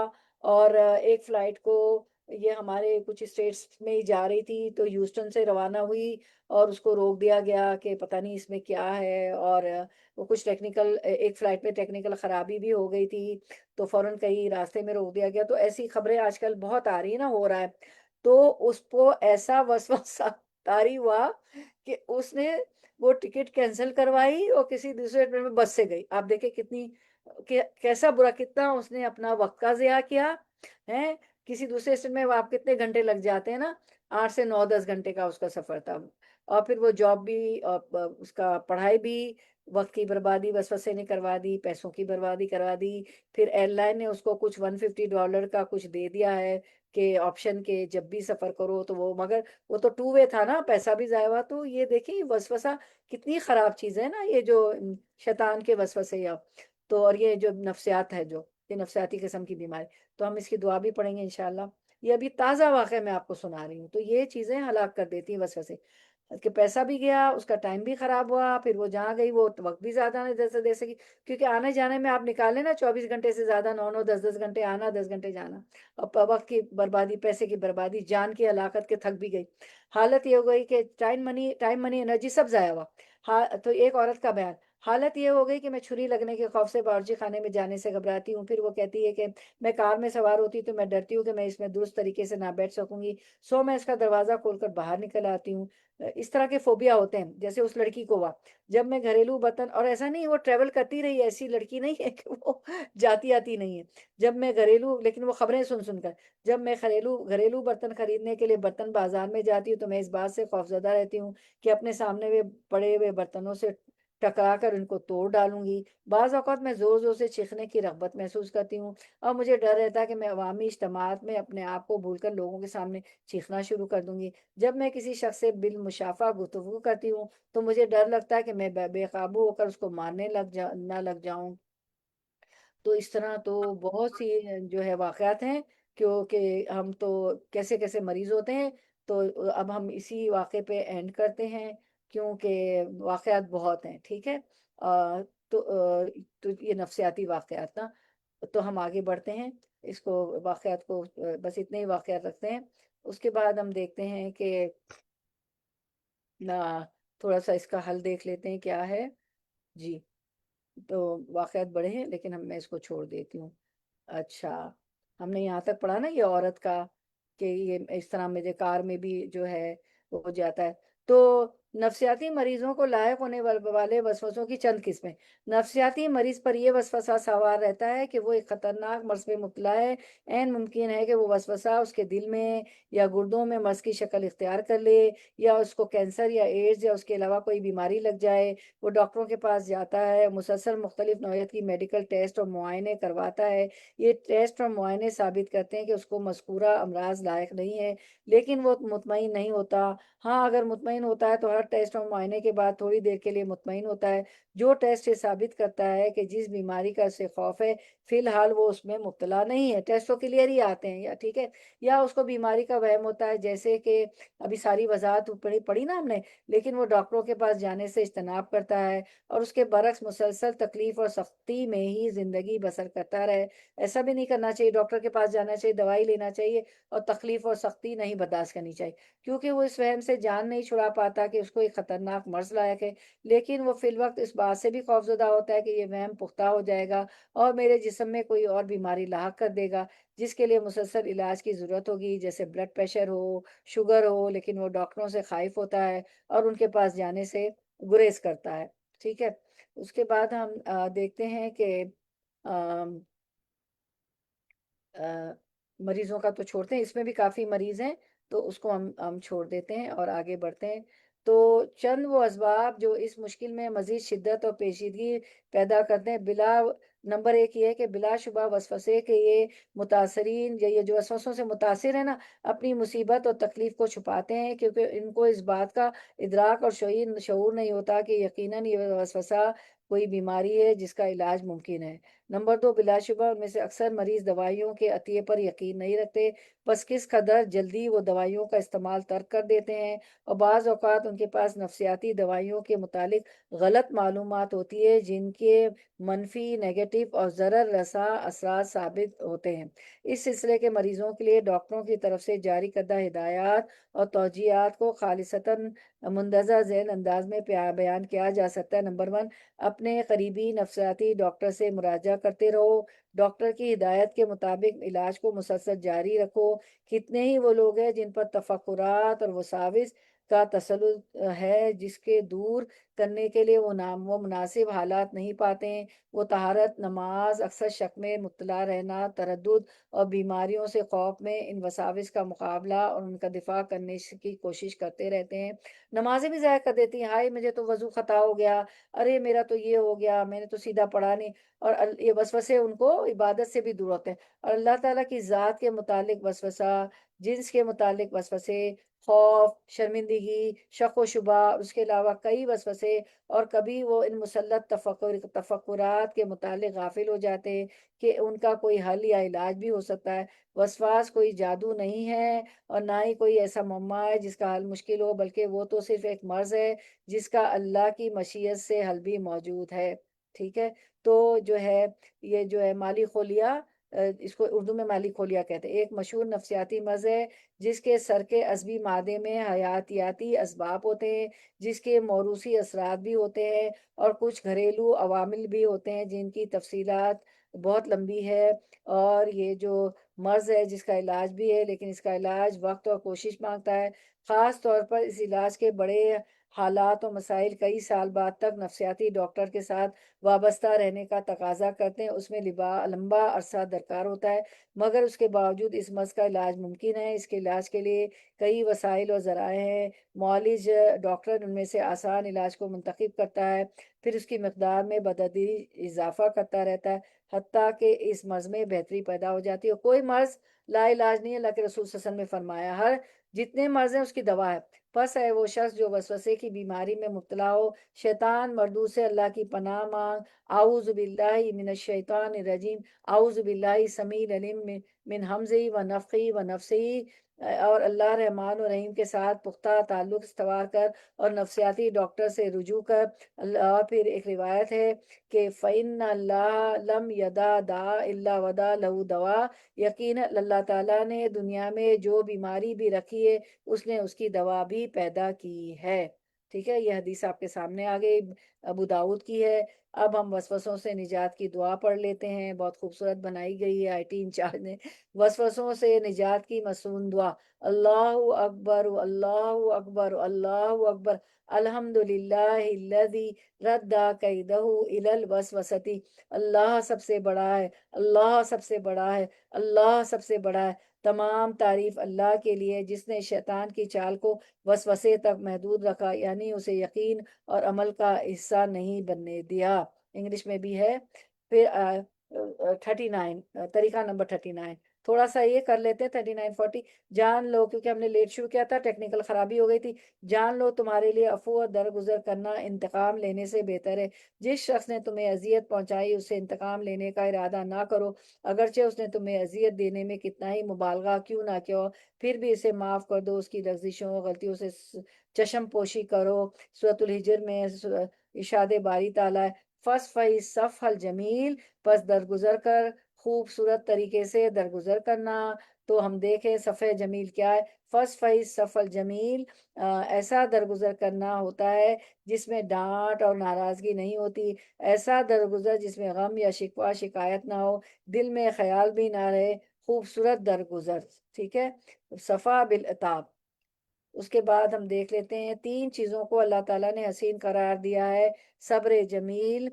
[SPEAKER 1] اور ایک فلائٹ کو، یہ ہمارے کچھ اسٹیٹس میں ہی جا رہی تھی تو ہیوسٹن سے روانہ ہوئی اور اس کو روک دیا گیا کہ پتہ نہیں اس میں کیا ہے، اور وہ کچھ ٹیکنیکل، ایک فلائٹ میں ٹیکنیکل خرابی بھی ہو گئی تھی تو فوراً کہیں راستے میں روک دیا گیا۔ تو ایسی خبریں آج کل بہت آ رہی ہیں نا، ہو رہا ہے۔ تو اس کو ایسا وسوسہ طاری ہوا کہ اس نے وہ ٹکٹ کینسل کروائی اور کسی دوسرے ٹرین میں بس سے گئی۔ آپ دیکھیں کتنی، کیسا برا، کتنا اس نے اپنا وقت کا ضیاع کیا ہے۔ کسی دوسرے اسٹیٹ میں آپ کتنے گھنٹے لگ جاتے ہیں نا، 8 سے 9 10 گھنٹے کا اس کا سفر تھا، اور پھر وہ جاب بھی اور اس کا پڑھائی بھی، وقت کی بربادی وسوسے نے کروا دی، پیسوں کی بربادی کروا دی۔ پھر ایئر لائن نے اس کو کچھ $150 کا کچھ دے دیا ہے کہ آپشن کے جب بھی سفر کرو تو وہ، مگر وہ تو ٹو وے تھا نا، پیسہ بھی ضائع ہوا۔ تو یہ دیکھیں یہ وسوسہ کتنی خراب چیز ہے نا، یہ جو شیطان کے وسوسے، یا تو، اور یہ جو نفسیات ہے، جو یہ نفسیاتی قسم کی بیماری، تو ہم اس کی دعا بھی پڑھیں گے انشاءاللہ۔ یہ ابھی تازہ واقعہ میں آپ کو سنا رہی ہوں، تو یہ چیزیں ہلاک کر دیتی ہیں وسوسے، کہ پیسہ بھی گیا، اس کا ٹائم بھی خراب ہوا، پھر وہ جہاں گئی وہ وقت بھی زیادہ نہیں دے سکی، کیونکہ آنے جانے میں آپ نکالیں نا 24 گھنٹے سے زیادہ، 9 9 10 10 گھنٹے آنا، 10 گھنٹے جانا، اور وقت کی بربادی، پیسے کی بربادی، جان کی ہلاکت کے تھک بھی گئی۔ حالت یہ ہو گئی کہ ٹائم منی انرجی سب ضائع ہوا۔ ہاں، تو ایک عورت کا بیان، حالت یہ ہو گئی کہ میں چھری لگنے کے خوف سے باورچی خانے میں جانے سے گھبراتی ہوں۔ پھر وہ کہتی ہے کہ میں کار میں سوار ہوتی تو میں ڈرتی ہوں کہ میں اس میں درست طریقے سے نہ بیٹھ سکوں گی، سو میں اس کا دروازہ کھول کر باہر نکل آتی ہوں۔ اس طرح کے فوبیا ہوتے ہیں، جیسے اس لڑکی کو ہوا جب میں گھریلو برتن، اور ایسا نہیں وہ ٹریول کرتی رہی، ایسی لڑکی نہیں ہے کہ وہ جاتی آتی نہیں ہے۔ جب میں گھریلو، لیکن وہ خبریں سن سن کر، جب میں گھریلو برتن خریدنے کے لیے برتن بازار میں جاتی ہوں تو میں اس بات سے خوفزدہ رہتی ہوں کہ اپنے سامنے ہوئے پڑے ہوئے برتنوں سے ٹکرا کر ان کو توڑ ڈالوں گی۔ بعض اوقات میں زور زور سے چیخنے کی رغبت محسوس کرتی ہوں، اور مجھے ڈر رہتا ہے کہ میں عوامی اجتماعات میں اپنے آپ کو بھول کر لوگوں کے سامنے چیخنا شروع کر دوں گی۔ جب میں کسی شخص سے بالمشافہ گفتگو کرتی ہوں تو مجھے ڈر لگتا ہے کہ میں بے قابو ہو کر اس کو مارنے نہ لگ جاؤں۔ تو اس طرح تو بہت سی جو ہے واقعات ہیں، کیونکہ ہم تو کیسے کیسے مریض ہوتے ہیں۔ تو اب ہم اسی واقعے پہ اینڈ کرتے ہیں، کیونکہ واقعات بہت ہیں، ٹھیک ہے۔ آ، تو تو یہ نفسیاتی واقعات نا، تو ہم آگے بڑھتے ہیں، اس کو واقعات کو بس اتنے ہی واقعات رکھتے ہیں۔ اس کے بعد ہم دیکھتے ہیں کہ تھوڑا سا اس کا حل دیکھ لیتے ہیں کیا ہے۔ جی، تو واقعات بڑے ہیں لیکن میں اس کو چھوڑ دیتی ہوں۔ اچھا، ہم نے یہاں تک پڑھا نا یہ عورت کا، کہ یہ اس طرح میرے کار میں بھی جو ہے وہ ہو جاتا ہے۔ تو نفسیاتی مریضوں کو لاحق ہونے والے وسوسوں کی چند قسمیں۔ نفسیاتی مریض پر یہ وسوسہ سوار رہتا ہے کہ وہ ایک خطرناک مرض میں مبتلا ہے۔ عین ممکن ہے کہ وہ وسوسہ اس کے دل میں یا گردوں میں مرض کی شکل اختیار کر لے، یا اس کو کینسر یا ایڈز یا اس کے علاوہ کوئی بیماری لگ جائے۔ وہ ڈاکٹروں کے پاس جاتا ہے، مسلسل مختلف نوعیت کی میڈیکل ٹیسٹ اور معائنے کرواتا ہے۔ یہ ٹیسٹ اور معائنے ثابت کرتے ہیں کہ اس کو مذکورہ امراض لاحق نہیں ہے، لیکن وہ مطمئن نہیں ہوتا۔ ہاں، اگر مطمئن ہوتا ہے تو ہر بلڈ ٹیسٹ اور معائنے کے بعد تھوڑی دیر کے لیے مطمئن ہوتا ہے۔ جو ٹیسٹ یہ ثابت کرتا ہے کہ جس بیماری کا اسے خوف ہے فی الحال وہ اس میں مبتلا نہیں ہے، ٹیسٹ تو کلیئر ہی آتے ہیں، یا ٹھیک ہے، یا اس کو بیماری کا وہم ہوتا ہے، جیسے کہ ابھی ساری وضاحت پڑھی نا ہم نے، لیکن وہ ڈاکٹروں کے پاس جانے سے اجتناب کرتا ہے اور اس کے برعکس مسلسل تکلیف اور سختی میں ہی زندگی بسر کرتا رہے۔ ایسا بھی نہیں کرنا چاہیے، ڈاکٹر کے پاس جانا چاہیے، دوائی لینا چاہیے اور تکلیف اور سختی نہیں برداشت کرنی چاہیے، کیونکہ وہ اس وہم سے جان نہیں چھڑا پاتا کہ اس کو ایک خطرناک مرض لاحق ہے، لیکن وہ فی الوقت اس بات سے بھی خوفزدہ ہوتا ہے کہ یہ وہم پختہ ہو جائے گا اور میرے جسم میں کوئی اور بیماری لاحق کر دے گا جس کے لیے مسلسل علاج کی ضرورت ہوگی، جیسے بلڈ پریشر ہو، شوگر ہو، لیکن وہ ڈاکٹروں سے خائف ہوتا ہے اور ان کے پاس جانے سے گریز کرتا ہے۔ ٹھیک ہے، اس کے بعد ہم دیکھتے ہیں کہ مریضوں کا تو چھوڑتے ہیں، اس میں بھی کافی مریض ہیں تو اس کو ہم چھوڑ دیتے ہیں اور آگے بڑھتے ہیں۔ تو چند وہ اسباب جو اس مشکل میں مزید شدت اور پیچیدگی پیدا کرتے ہیں، نمبر ایک یہ ہے کہ بلا شبہ وسوسے کے یہ متاثرین، یہ جو وسوسوں سے متاثر ہیں نا، اپنی مصیبت اور تکلیف کو چھپاتے ہیں، کیونکہ ان کو اس بات کا ادراک اور شعور نہیں ہوتا کہ یقیناً یہ وسوسہ کوئی بیماری ہے جس کا علاج ممکن ہے۔ نمبر دو، بلا شبہ ان میں سے اکثر مریض دوائیوں کے عطیے پر یقین نہیں رکھتے، بس کس قدر جلدی وہ دوائیوں کا استعمال ترک کر دیتے ہیں، اور بعض اوقات ان کے پاس نفسیاتی دوائیوں کے متعلق غلط معلومات ہوتی ہے جن کے منفی، نیگیٹو اور ضرر رساں اثرات ثابت ہوتے ہیں۔ اس سلسلے کے مریضوں کے لیے ڈاکٹروں کی طرف سے جاری کردہ ہدایات اور توجیہات کو خالصتاً مندرجہ ذیل انداز میں بیان کیا جا سکتا ہے۔ نمبر ون، اپنے قریبی نفسیاتی ڈاکٹر سے مراجعہ کرتے رہو، ڈاکٹر کی ہدایت کے مطابق علاج کو مسلسل جاری رکھو۔ کتنے ہی وہ لوگ ہیں جن پر تفکرات اور وساوس کا تسلط ہے جس کے دور کرنے کے لیے وہ مناسب حالات نہیں پاتے ہیں۔ وہ طہارت، نماز، اکثر شک میں مبتلا رہنا، تردد اور بیماریوں سے خوف میں ان وساوس کا مقابلہ اور ان کا دفاع کرنے کی کوشش کرتے رہتے ہیں۔ نمازیں بھی ضائع کر دیتی ہیں، ہائے مجھے تو وضو خطا ہو گیا، ارے میرا تو یہ ہو گیا، میں نے تو سیدھا پڑھا نہیں، اور یہ وسوسے ان کو عبادت سے بھی دور ہوتے ہیں۔ اور اللہ تعالیٰ کی ذات کے متعلق وسوسہ، جنس کے متعلق وسوسے، خوف، شرمندگی، شک و شبہ، اس کے علاوہ کئی وسوسے، اور کبھی وہ ان مسلط تفکرات کے متعلق غافل ہو جاتے ہیں کہ ان کا کوئی حل یا علاج بھی ہو سکتا ہے۔ وسواس کوئی جادو نہیں ہے اور نہ ہی کوئی ایسا معمہ ہے جس کا حل مشکل ہو، بلکہ وہ تو صرف ایک مرض ہے جس کا اللہ کی مشیت سے حل بھی موجود ہے۔ ٹھیک ہے، تو جو ہے یہ جو ہے مالی خولیہ، اس کو اردو میں مالی خولیہ کہتے ہیں، ایک مشہور نفسیاتی مرض ہے جس کے سر کے عصبی مادے میں حیاتیاتی اسباب ہوتے ہیں، جس کے موروثی اثرات بھی ہوتے ہیں اور کچھ گھریلو عوامل بھی ہوتے ہیں جن کی تفصیلات بہت لمبی ہے۔ اور یہ جو مرض ہے جس کا علاج بھی ہے، لیکن اس کا علاج وقت اور کوشش مانگتا ہے، خاص طور پر اس علاج کے بڑے حالات اور مسائل کئی سال بعد تک نفسیاتی ڈاکٹر کے ساتھ وابستہ رہنے کا تقاضا کرتے ہیں، اس میں لمبا عرصہ درکار ہوتا ہے، مگر اس کے باوجود اس مرض کا علاج ممکن ہے۔ اس کے علاج کے لیے کئی وسائل اور ذرائع ہیں۔ معالج ڈاکٹر ان میں سے آسان علاج کو منتخب کرتا ہے، پھر اس کی مقدار میں بتدریج اضافہ کرتا رہتا ہے حتیٰ کہ اس مرض میں بہتری پیدا ہو جاتی ہے۔ کوئی مرض لا علاج نہیں ہے، اللہ کے رسول صلی اللہ علیہ وسلم نے فرمایا ہر جتنے مرض ہیں اس کی دوا ہے۔ پس ہے وہ شخص جو وسوسے کی بیماری میں مبتلا ہو، شیطان مردود سے اللہ کی پناہ مانگ۔ اعوذ باللہ من الشیطان الرجیم، اعوذ باللہ السمیع العلیم من حمزہ و نفخہ و نفثہ، اور اللہ رحمان و رحیم کے ساتھ پختہ تعلق استوار کر اور نفسیاتی ڈاکٹر سے رجوع کر۔ اور پھر ایک روایت ہے کہ فَإِنَّ اللَّهَ لَمْ يَدَعْ دَاءً إِلَّا وَضَعَ لَهُ دَوَاءً، یقیناً اللہ تعالیٰ نے دنیا میں جو بیماری بھی رکھی ہے اس نے اس کی دوا بھی پیدا کی ہے۔ ٹھیک ہے، یہ حدیث آپ کے سامنے آ گئی، ابو داؤد کی ہے۔ اب ہم وسوسوں سے نجات کی دعا پڑھ لیتے ہیں، بہت خوبصورت بنائی گئی ہے آئی ٹی انچارج نے۔ وسوسوں سے نجات کی مصون دعا: اللہ اکبر، اللہ اکبر، اللہ اکبر، الحمد للہ الذی رد کیدہ الی الوسوسۃ۔ اللہ سب سے بڑا ہے، اللہ سب سے بڑا ہے، اللہ سب سے بڑا ہے۔ تمام تعریف اللہ کے لیے جس نے شیطان کی چال کو وسوسے تک محدود رکھا، یعنی اسے یقین اور عمل کا حصہ نہیں بننے دیا۔ انگلش میں بھی ہے۔ پھر 39، طریقہ نمبر 39، تھوڑا سا یہ کر لیتے ہیں 3940، جان لو، کیونکہ ہم نے لیٹ شروع کیا تھا، ٹیکنیکل خرابی ہو گئی تھی، جان لو تمہارے لیے عفو اور درگزر کرنا انتقام لینے سے بہتر ہے۔ جس شخص نے تمہیں اذیت پہنچائی اس سے انتقام لینے کا ارادہ نہ کرو، اگرچہ اس نے تمہیں اذیت دینے میں کتنا ہی مبالغہ کیوں نہ کیا ہو، پھر بھی اسے معاف کر دو، اس کی لغزشوں اور غلطیوں سے چشم پوشی کرو۔ سورۃ الحجر میں ارشاد باری تعالیٰ فَاصْفَحِ الصَّفْحَ الْجَمِيلَ، پس درگزر کر، خوبصورت طریقے سے درگزر کرنا۔ تو ہم دیکھیں صفحہ جمیل کیا ہے، فَاصْفَحِ الصَّفْحَ الْجَمِيلَ، ایسا درگزر کرنا ہوتا ہے جس میں ڈانٹ اور ناراضگی نہیں ہوتی، ایسا درگزر جس میں غم یا شکوہ شکایت نہ ہو، دل میں خیال بھی نہ رہے، خوبصورت درگزر، ٹھیک ہے۔ صفا بالعتاب۔ اس کے بعد ہم دیکھ لیتے ہیں 3 چیزوں کو اللہ تعالیٰ نے حسین قرار دیا ہے، صبر جمیل،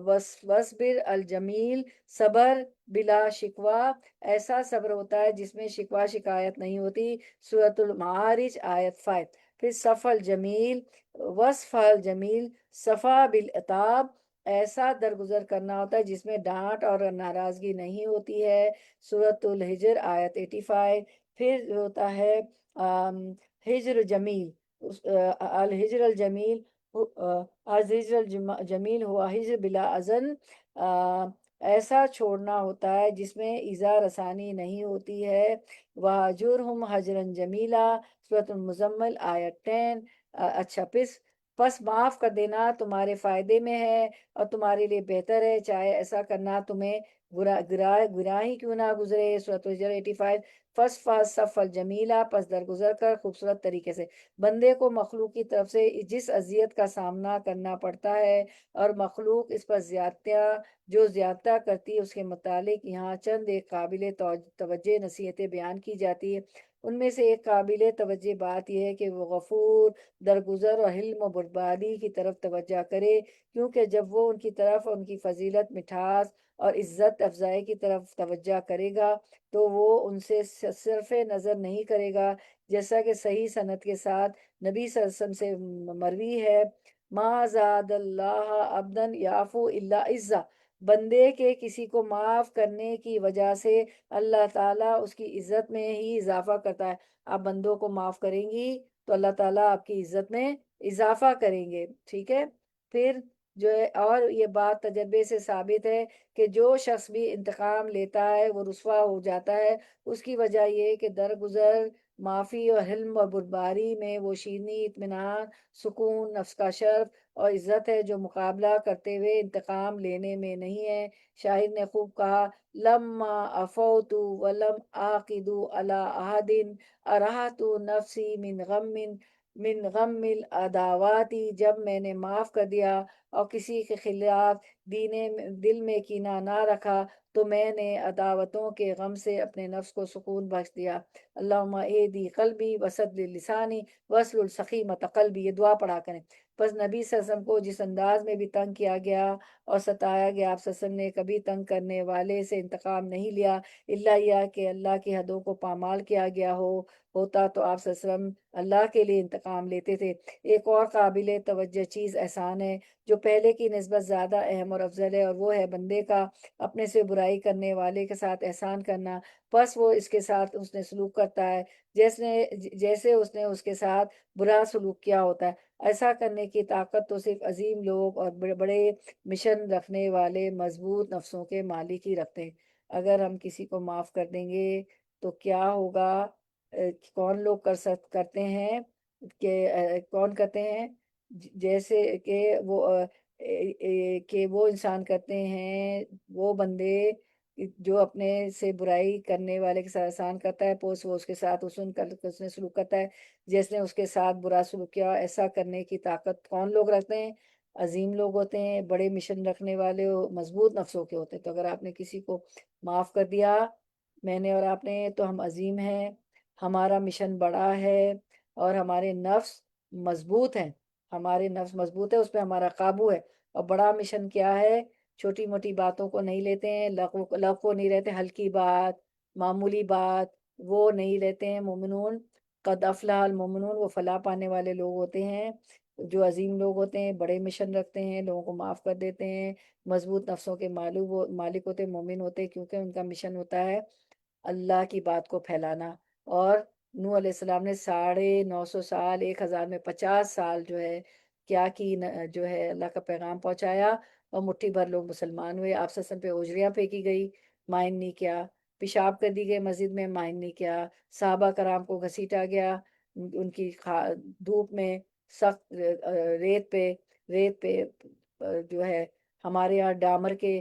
[SPEAKER 1] وصبر الجمیل، صبر بلا شکوہ، ایسا صبر ہوتا ہے جس میں شکوہ شکایت نہیں ہوتی، سورۃ المعارج آیت 5۔ پھر صفا الجمیل، وصف الجمیل، صفا بالعتاب، ایسا درگزر کرنا ہوتا ہے جس میں ڈانٹ اور ناراضگی نہیں ہوتی ہے، سورۃ الحجر آیت 85۔ پھر ہوتا ہے ہجر جمیل، الہجر الجمیل، الہجر الجمیل ہوا ہجر بلا اذن، ایسا چھوڑنا ہوتا ہے جس میں ایذا رسانی نہیں ہوتی ہے، وَہْجُرْهُمْ حَجْرًا جَمِيلًا، سورۃ المزمل آیت 10۔ اچھا، پس معاف کر دینا تمہارے فائدے میں ہے اور تمہارے لیے بہتر ہے، چاہے ایسا کرنا تمہیں گراہی کیوں نہ گزرے، سورۃ الحجر 85۔ فَاصْفَحِ الصَّفْحَ الْجَمِيلَ، پس درگزر کر خوبصورت طریقے سے۔ بندے کو مخلوق کی طرف سے جس اذیت کا سامنا کرنا پڑتا ہے اور مخلوق اس پر جو زیادہ کرتی ہے، اس کے متعلق یہاں چند ایک قابل توجہ نصیحتیں بیان کی جاتی ہے۔ ان میں سے ایک قابل توجہ بات یہ ہے کہ وہ غفور، درگزر اور حلم و بردباری کی طرف توجہ کرے، کیونکہ جب وہ ان کی طرف ان کی فضیلت، مٹھاس اور عزت افزائی کی طرف توجہ کرے گا تو وہ ان سے صرف نظر نہیں کرے گا، جیسا کہ صحیح سند کے ساتھ نبی صلی اللہ علیہ وسلم سے مروی ہے، ما زاد اللہ عبدا یعفو الا عزا، بندے کے کسی کو معاف کرنے کی وجہ سے اللہ تعالیٰ اس کی عزت میں ہی اضافہ کرتا ہے۔ آپ بندوں کو معاف کریں گی تو اللہ تعالیٰ آپ کی عزت میں اضافہ کریں گے، ٹھیک ہے۔ پھر جو ہے، اور یہ بات تجربے سے ثابت ہے کہ جو شخص بھی انتقام لیتا ہے وہ رسوا ہو جاتا ہے، اس کی وجہ یہ کہ درگزر، معافی اور حلم اور بردباری میں وہ شیرینی، اطمینان، سکون، نفس کا شرف اور عزت ہے جو مقابلہ کرتے ہوئے انتقام لینے میں نہیں ہے۔ شاعر نے خوب کہا، لما عفوت ولم عاقد علی احد ارحت نفسی من غم العداوات، جب میں نے معاف کر دیا اور کسی کے خلاف دل میں کینہ نہ رکھا تو میں نے عداوتوں کے غم سے اپنے نفس کو سکون بخش دیا۔ اللہم اہدی قلبی وسدد لسانی واسلل سخیمۃ قلبی، یہ دعا پڑھا کریں۔ بس نبی صلی اللہ علیہ وسلم کو جس انداز میں بھی تنگ کیا گیا اور ستایا گیا، آپ صلی اللہ علیہ وسلم نے کبھی تنگ کرنے والے سے انتقام نہیں لیا، الا یہ کہ اللہ کی حدوں کو پامال کیا گیا ہوتا تو آپ صلی اللہ علیہ وسلم اللہ کے لیے انتقام لیتے تھے۔ ایک اور قابل توجہ چیز احسان ہے جو پہلے کی نسبت زیادہ اہم اور افضل ہے، اور وہ ہے بندے کا اپنے سے برائی کرنے والے کے ساتھ احسان کرنا، پس وہ اس کے ساتھ اس نے سلوک کرتا ہے جیسے اس نے اس کے ساتھ برا سلوک کیا ہوتا ہے۔ ایسا کرنے کی طاقت تو صرف عظیم لوگ اور بڑے بڑے مشن رکھنے والے مضبوط نفسوں کے مالک ہی رکھتے ہیں۔ اگر ہم کسی کو معاف کر دیں گے تو کیا ہوگا؟ کون لوگ کرتے ہیں کہ کون کرتے ہیں؟ جیسے کہ وہ انسان کرتے ہیں، وہ بندے جو اپنے سے برائی کرنے والے کے ساتھ احسان کرتا ہے، پوس وہ اس کے ساتھ اس نے سلوک کرتا ہے جس نے اس کے ساتھ برا سلوک کیا۔ ایسا کرنے کی طاقت کون لوگ رکھتے ہیں؟ عظیم لوگ ہوتے ہیں، بڑے مشن رکھنے والے مضبوط نفسوں کے ہوتے ہیں۔ تو اگر آپ نے کسی کو معاف کر دیا، میں نے اور آپ نے، تو ہم عظیم ہیں، ہمارا مشن بڑا ہے اور ہمارے نفس مضبوط ہیں، ہمارے نفس مضبوط ہے، اس پہ ہمارا قابو ہے۔ اور بڑا مشن کیا ہے؟ چھوٹی موٹی باتوں کو نہیں لیتے ہیں، لغو کو نہیں لیتے، ہلکی بات، معمولی بات وہ نہیں لیتے ہیں مومنون۔ قد افلح المؤمنون، وہ فلاح پانے والے لوگ ہوتے ہیں، جو عظیم لوگ ہوتے ہیں، بڑے مشن رکھتے ہیں، لوگوں کو معاف کر دیتے ہیں، مضبوط نفسوں کے مالک ہوتے ہیں، مومن ہوتے ہیں، کیونکہ ان کا مشن ہوتا ہے اللہ کی بات کو پھیلانا۔ اور نوح علیہ السلام نے 950 سال، 1000 میں 50 سال جو ہے کیا کی، جو ہے اللہ کا پیغام پہنچایا، اور مٹھی بھر لوگ مسلمان ہوئے۔ آپ سسم پہ اوجریاں پھینکی گئی، مائن نہیں کیا، پیشاب کر دی گئی مسجد میں، مائن نہیں کیا، صحابہ کرام کو گھسیٹا گیا ان کی دھوپ میں، سخت ریت پہ جو ہے، ہمارے یہاں ڈامر کے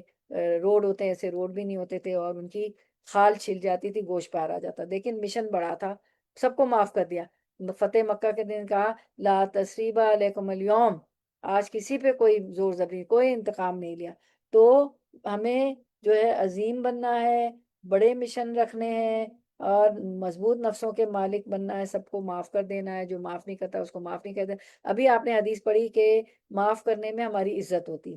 [SPEAKER 1] روڈ ہوتے ہیں، ایسے روڈ بھی نہیں ہوتے تھے، اور ان کی کھال چھل جاتی تھی، گوشت باہر آ جاتا، لیکن مشن بڑا تھا، سب کو معاف کر دیا۔ فتح مکہ کے دن کہا لا تثریب علیکم اليوم، آج کسی پہ کوئی زور زبری، کوئی انتقام نہیں لیا۔ تو ہمیں جو ہے عظیم بننا ہے، بڑے مشن رکھنے ہیں، اور مضبوط نفسوں کے مالک بننا ہے، سب کو معاف کر دینا ہے، جو معاف نہیں کرتا اس کو معاف نہیں کرتا۔ ابھی آپ نے حدیث پڑھی کہ معاف کرنے میں ہماری عزت ہوتی،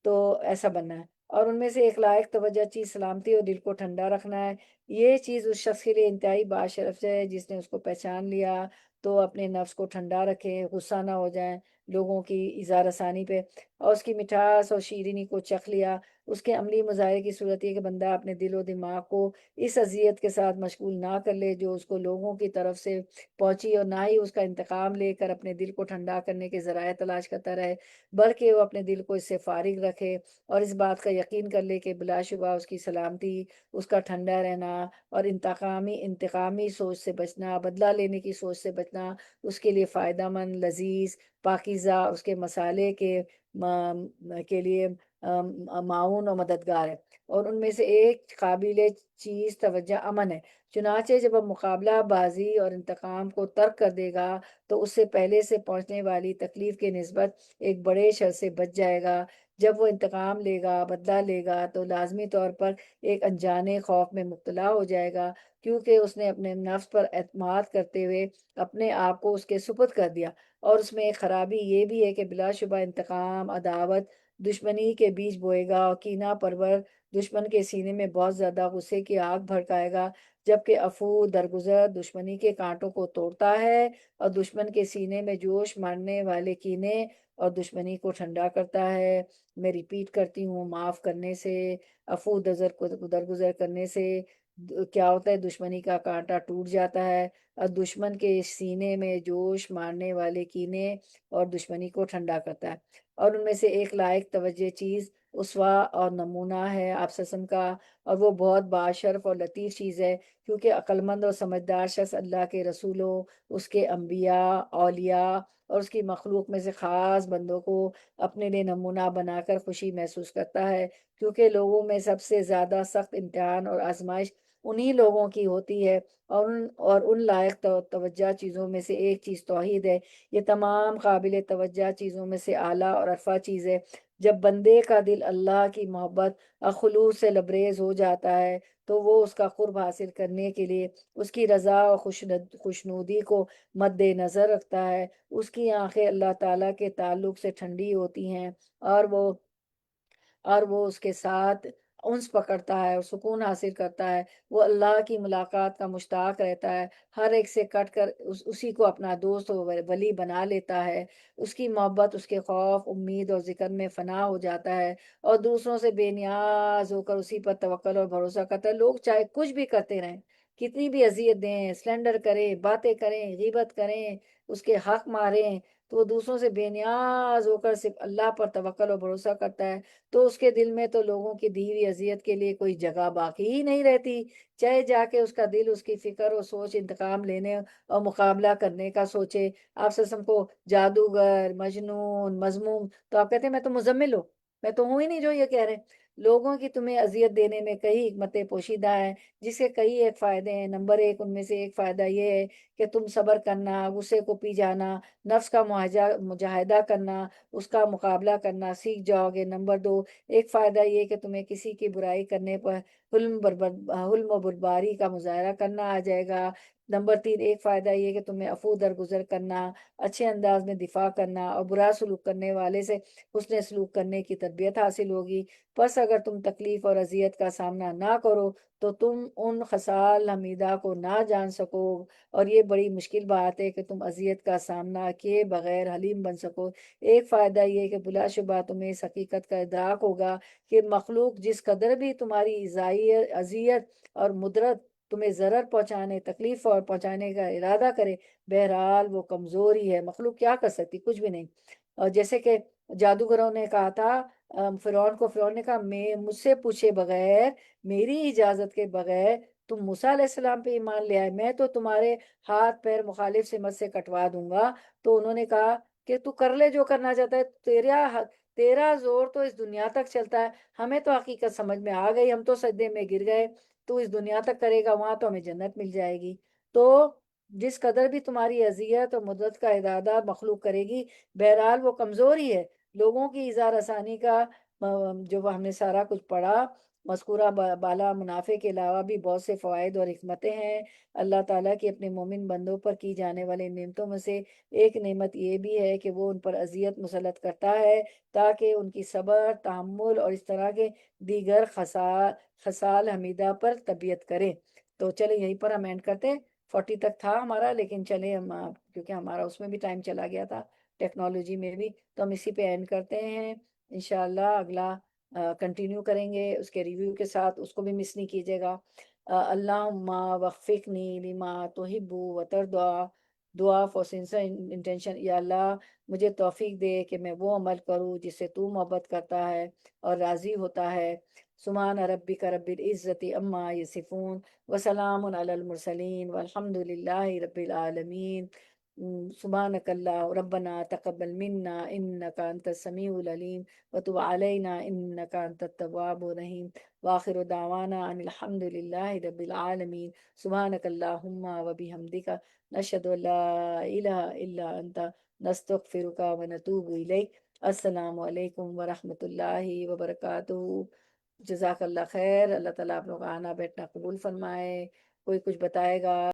[SPEAKER 1] تو ایسا بننا ہے۔ اور ان میں سے ایک لائق توجہ چیز سلامتی اور دل کو ٹھنڈا رکھنا ہے۔ یہ چیز اس شخص کے لیے انتہائی باشرف ہے جس نے اس کو پہچان لیا، تو اپنے نفس کو ٹھنڈا رکھے، غصہ نہ ہو جائیں لوگوں کی اظہار ثانی پہ، اور اس کی مٹھاس اور شیرینی کو چکھ لیا۔ اس کے عملی مظاہرے کی صورت یہ کہ بندہ اپنے دل و دماغ کو اس اذیت کے ساتھ مشغول نہ کر لے جو اس کو لوگوں کی طرف سے پہنچی، اور نہ ہی اس کا انتقام لے کر اپنے دل کو ٹھنڈا کرنے کے ذرائع تلاش کرتا رہے، بلکہ وہ اپنے دل کو اس سے فارغ رکھے، اور اس بات کا یقین کر لے کہ بلا شبہ اس کی سلامتی، اس کا ٹھنڈا رہنا، اور انتقامی سوچ سے بچنا، بدلہ لینے کی سوچ سے بچنا اس کے لیے فائدہ مند، لذیذ، پاکیزہ، اس کے مسالے کے لیے معاون اور مددگار ہے۔ اور ان میں سے ایک قابل چیز توجہ امن ہے، چنانچہ جب وہ مقابلہ بازی اور انتقام کو ترک کر دے گا تو اس سے پہلے سے پہنچنے والی تکلیف کے نسبت ایک بڑے شر سے بچ جائے گا۔ جب وہ انتقام لے گا، بدلہ لے گا، تو لازمی طور پر ایک انجانے خوف میں مبتلا ہو جائے گا، کیونکہ اس نے اپنے نفس پر اعتماد کرتے ہوئے اپنے آپ کو اس کے سپرد کر دیا۔ اور اس میں ایک خرابی یہ بھی ہے کہ بلا شبہ انتقام، عداوت، دشمنی کے بیج بوئے گا، اور کینہ پرور دشمن کے سینے میں بہت زیادہ غصے کی آگ بھڑکائے گا، جبکہ عفو درگزر دشمنی کے کانٹوں کو توڑتا ہے، اور دشمن کے سینے میں جوش مارنے والے کینے اور دشمنی کو ٹھنڈا کرتا ہے۔ میں ریپیٹ کرتی ہوں، معاف کرنے سے، عفو درگزر کرنے سے کیا ہوتا ہے، دشمنی کا کانٹا ٹوٹ جاتا ہے، اور دشمن کے سینے میں جوش مارنے والے کینے اور دشمنی کو ٹھنڈا کرتا ہے۔ اور ان میں سے ایک لائق توجہ چیز اسوہ اور نمونہ ہے آپ سسم کا، اور وہ بہت باشرف اور لطیف چیز ہے، کیونکہ عقلمند اور سمجھدار شخص اللہ کے رسولوں، اس کے انبیاء، اولیاء اور اس کی مخلوق میں سے خاص بندوں کو اپنے لیے نمونہ بنا کر خوشی محسوس کرتا ہے، کیونکہ لوگوں میں سب سے زیادہ سخت امتحان اور آزمائش انہی لوگوں کی ہوتی ہے، اور ان لائق توجہ چیزوں میں سے ایک چیز توحید ہے۔ یہ تمام قابل توجہ چیزوں میں سے اعلیٰ اور عرفہ چیز ہے۔ جب بندے کا دل اللہ کی محبت اور خلوص سے لبریز ہو جاتا ہے تو وہ اس کا قرب حاصل کرنے کے لیے اس کی رضا اور خوشنودی کو مد نظر رکھتا ہے۔ اس کی آنکھیں اللہ تعالیٰ کے تعلق سے ٹھنڈی ہوتی ہیں، اور وہ اس کے ساتھ انس پکڑتا ہے اور سکون حاصل کرتا ہے۔ وہ اللہ کی ملاقات کا مشتاق رہتا ہے، ہر ایک سے کٹ کر اسی کو اپنا دوست و ولی بنا لیتا ہے۔ اس کی محبت اس کے خوف، امید اور ذکر میں فنا ہو جاتا ہے، اور دوسروں سے بے نیاز ہو کر اسی پر توکل اور بھروسہ کرتا ہے۔ لوگ چاہے کچھ بھی کرتے رہیں، کتنی بھی اذیت دیں، سلنڈر کریں، باتیں کریں، غیبت کریں، اس کے حق ماریں، تو وہ دوسروں سے بے نیاز ہو کر صرف اللہ پر توکل اور بھروسہ کرتا ہے، تو اس کے دل میں تو لوگوں کی دی ہوئی اذیت کے لیے کوئی جگہ باقی ہی نہیں رہتی۔ چاہے جا کے اس کا دل، اس کی فکر اور سوچ انتقام لینے اور مقابلہ کرنے کا سوچے۔ آپ سسم کو جادوگر، مجنون، مذموم، تو آپ کہتے ہیں میں تو مزمل ہوں، میں تو ہوں ہی نہیں جو یہ کہہ رہے ہیں۔ لوگوں کی تمہیں اذیت دینے میں کئی حکمتیں پوشیدہ ہیں، جس کے کئی ایک فائدے ہیں۔ نمبر ایک، ان میں سے ایک فائدہ یہ ہے کہ تم صبر کرنا، غصے کو پی جانا، نفس کا مجاہدہ کرنا، اس کا مقابلہ کرنا سیکھ جاؤ گے۔ نمبر دو، ایک فائدہ یہ کہ تمہیں کسی کی برائی کرنے پر حلم و بردباری کا مظاہرہ کرنا آ جائے گا۔ نمبر تین، ایک فائدہ یہ کہ تمہیں عفو درگزر کرنا، اچھے انداز میں دفاع کرنا اور برا سلوک کرنے والے سے حسن سلوک کرنے کی تربیت حاصل ہوگی۔ بس اگر تم تکلیف اور اذیت کا سامنا نہ کرو تو تم ان خصال حمیدہ کو نہ جان سکو، اور یہ بڑی مشکل بات ہے کہ تم اذیت کا سامنا کیے بغیر حلیم بن سکو۔ ایک فائدہ یہ کہ بلا شبہ تمہیں اس حقیقت کا ادراک ہوگا کہ مخلوق جس قدر بھی تمہاری اذیت اور مدرت، تمہیں ضرر پہنچانے، تکلیف اور پہنچانے کا ارادہ کرے، بہرحال وہ کمزوری ہے، مخلوق کیا کر سکتی، کچھ بھی نہیں۔ اور جیسے کہ جادوگروں نے کہا تھا فرعون نے کہا میں مجھ سے پوچھے بغیر، میری اجازت کے بغیر تم موسیٰ علیہ السلام پہ ایمان لے آئے، میں تو تمہارے ہاتھ پیر مخالف سمت سے کٹوا دوں گا۔ تو انہوں نے کہا کہ تو کر لے جو کرنا چاہتا ہے، تیرا زور تو اس دنیا تک چلتا ہے، ہمیں تو حقیقت سمجھ میں آ گئی، ہم تو سجدے میں گر گئے، تو اس دنیا تک کرے گا، وہاں تو ہمیں جنت مل جائے گی۔ تو جس قدر بھی تمہاری اذیت اور مدت کا ارادہ مخلوق کرے گی، بہرحال وہ کمزوری ہے۔ لوگوں کی اظہار آسانی کا جو ہم نے سارا کچھ پڑھا، مذکورہ بالا منافع کے علاوہ بھی بہت سے فوائد اور حکمتیں ہیں۔ اللہ تعالیٰ کی اپنے مومن بندوں پر کی جانے والے نعمتوں میں سے ایک نعمت یہ بھی ہے کہ وہ ان پر اذیت مسلط کرتا ہے تاکہ ان کی صبر، تحمل اور اس طرح کے دیگر خصال حمیدہ پر تربیت کرے۔ تو چلیں یہیں پر ہم اینڈ کرتے ہیں، 40 تک تھا ہمارا، لیکن چلیں ہم کیونکہ ہمارا اس میں بھی ٹائم چلا گیا تھا، ٹیکنالوجی میں بھی، تو ہم اسی پہ اینڈ کرتے ہیں۔ انشاءاللہ اگلا کنٹینیو کریں گے اس کے ریویو کے ساتھ، اس کو بھی مس نہیں کیجیے گا۔ اللہم وفقنی لما تحب وترضا، دعا فار سنسر انٹینشن، یا اللہ مجھے توفیق دے کہ میں وہ عمل کروں جس سے تو محبت کرتا ہے اور راضی ہوتا ہے۔ سبحان ربک رب العزت عما یصفون، وسلام علی المرسلین، والحمد للہ رب العالمین۔ سبحانک اللہ ربنا تقبل منا انک انت السمیع العلیم وتب علینا انک انت التواب الرحیم، وآخر دعوانا ان الحمد للہ رب العالمین۔ سبحانک اللہم وبحمدک، نشہد ان لا الہ الا انت، نستغفرک ونتوب الیک۔ السلام علیکم ورحمۃ اللہ وبرکاتہ۔ جزاک اللہ خیر، اللہ تعالیٰ آپ لوگ کا آنا بیٹھنا قبول فرمائے۔ کوئی کچھ بتائے گا؟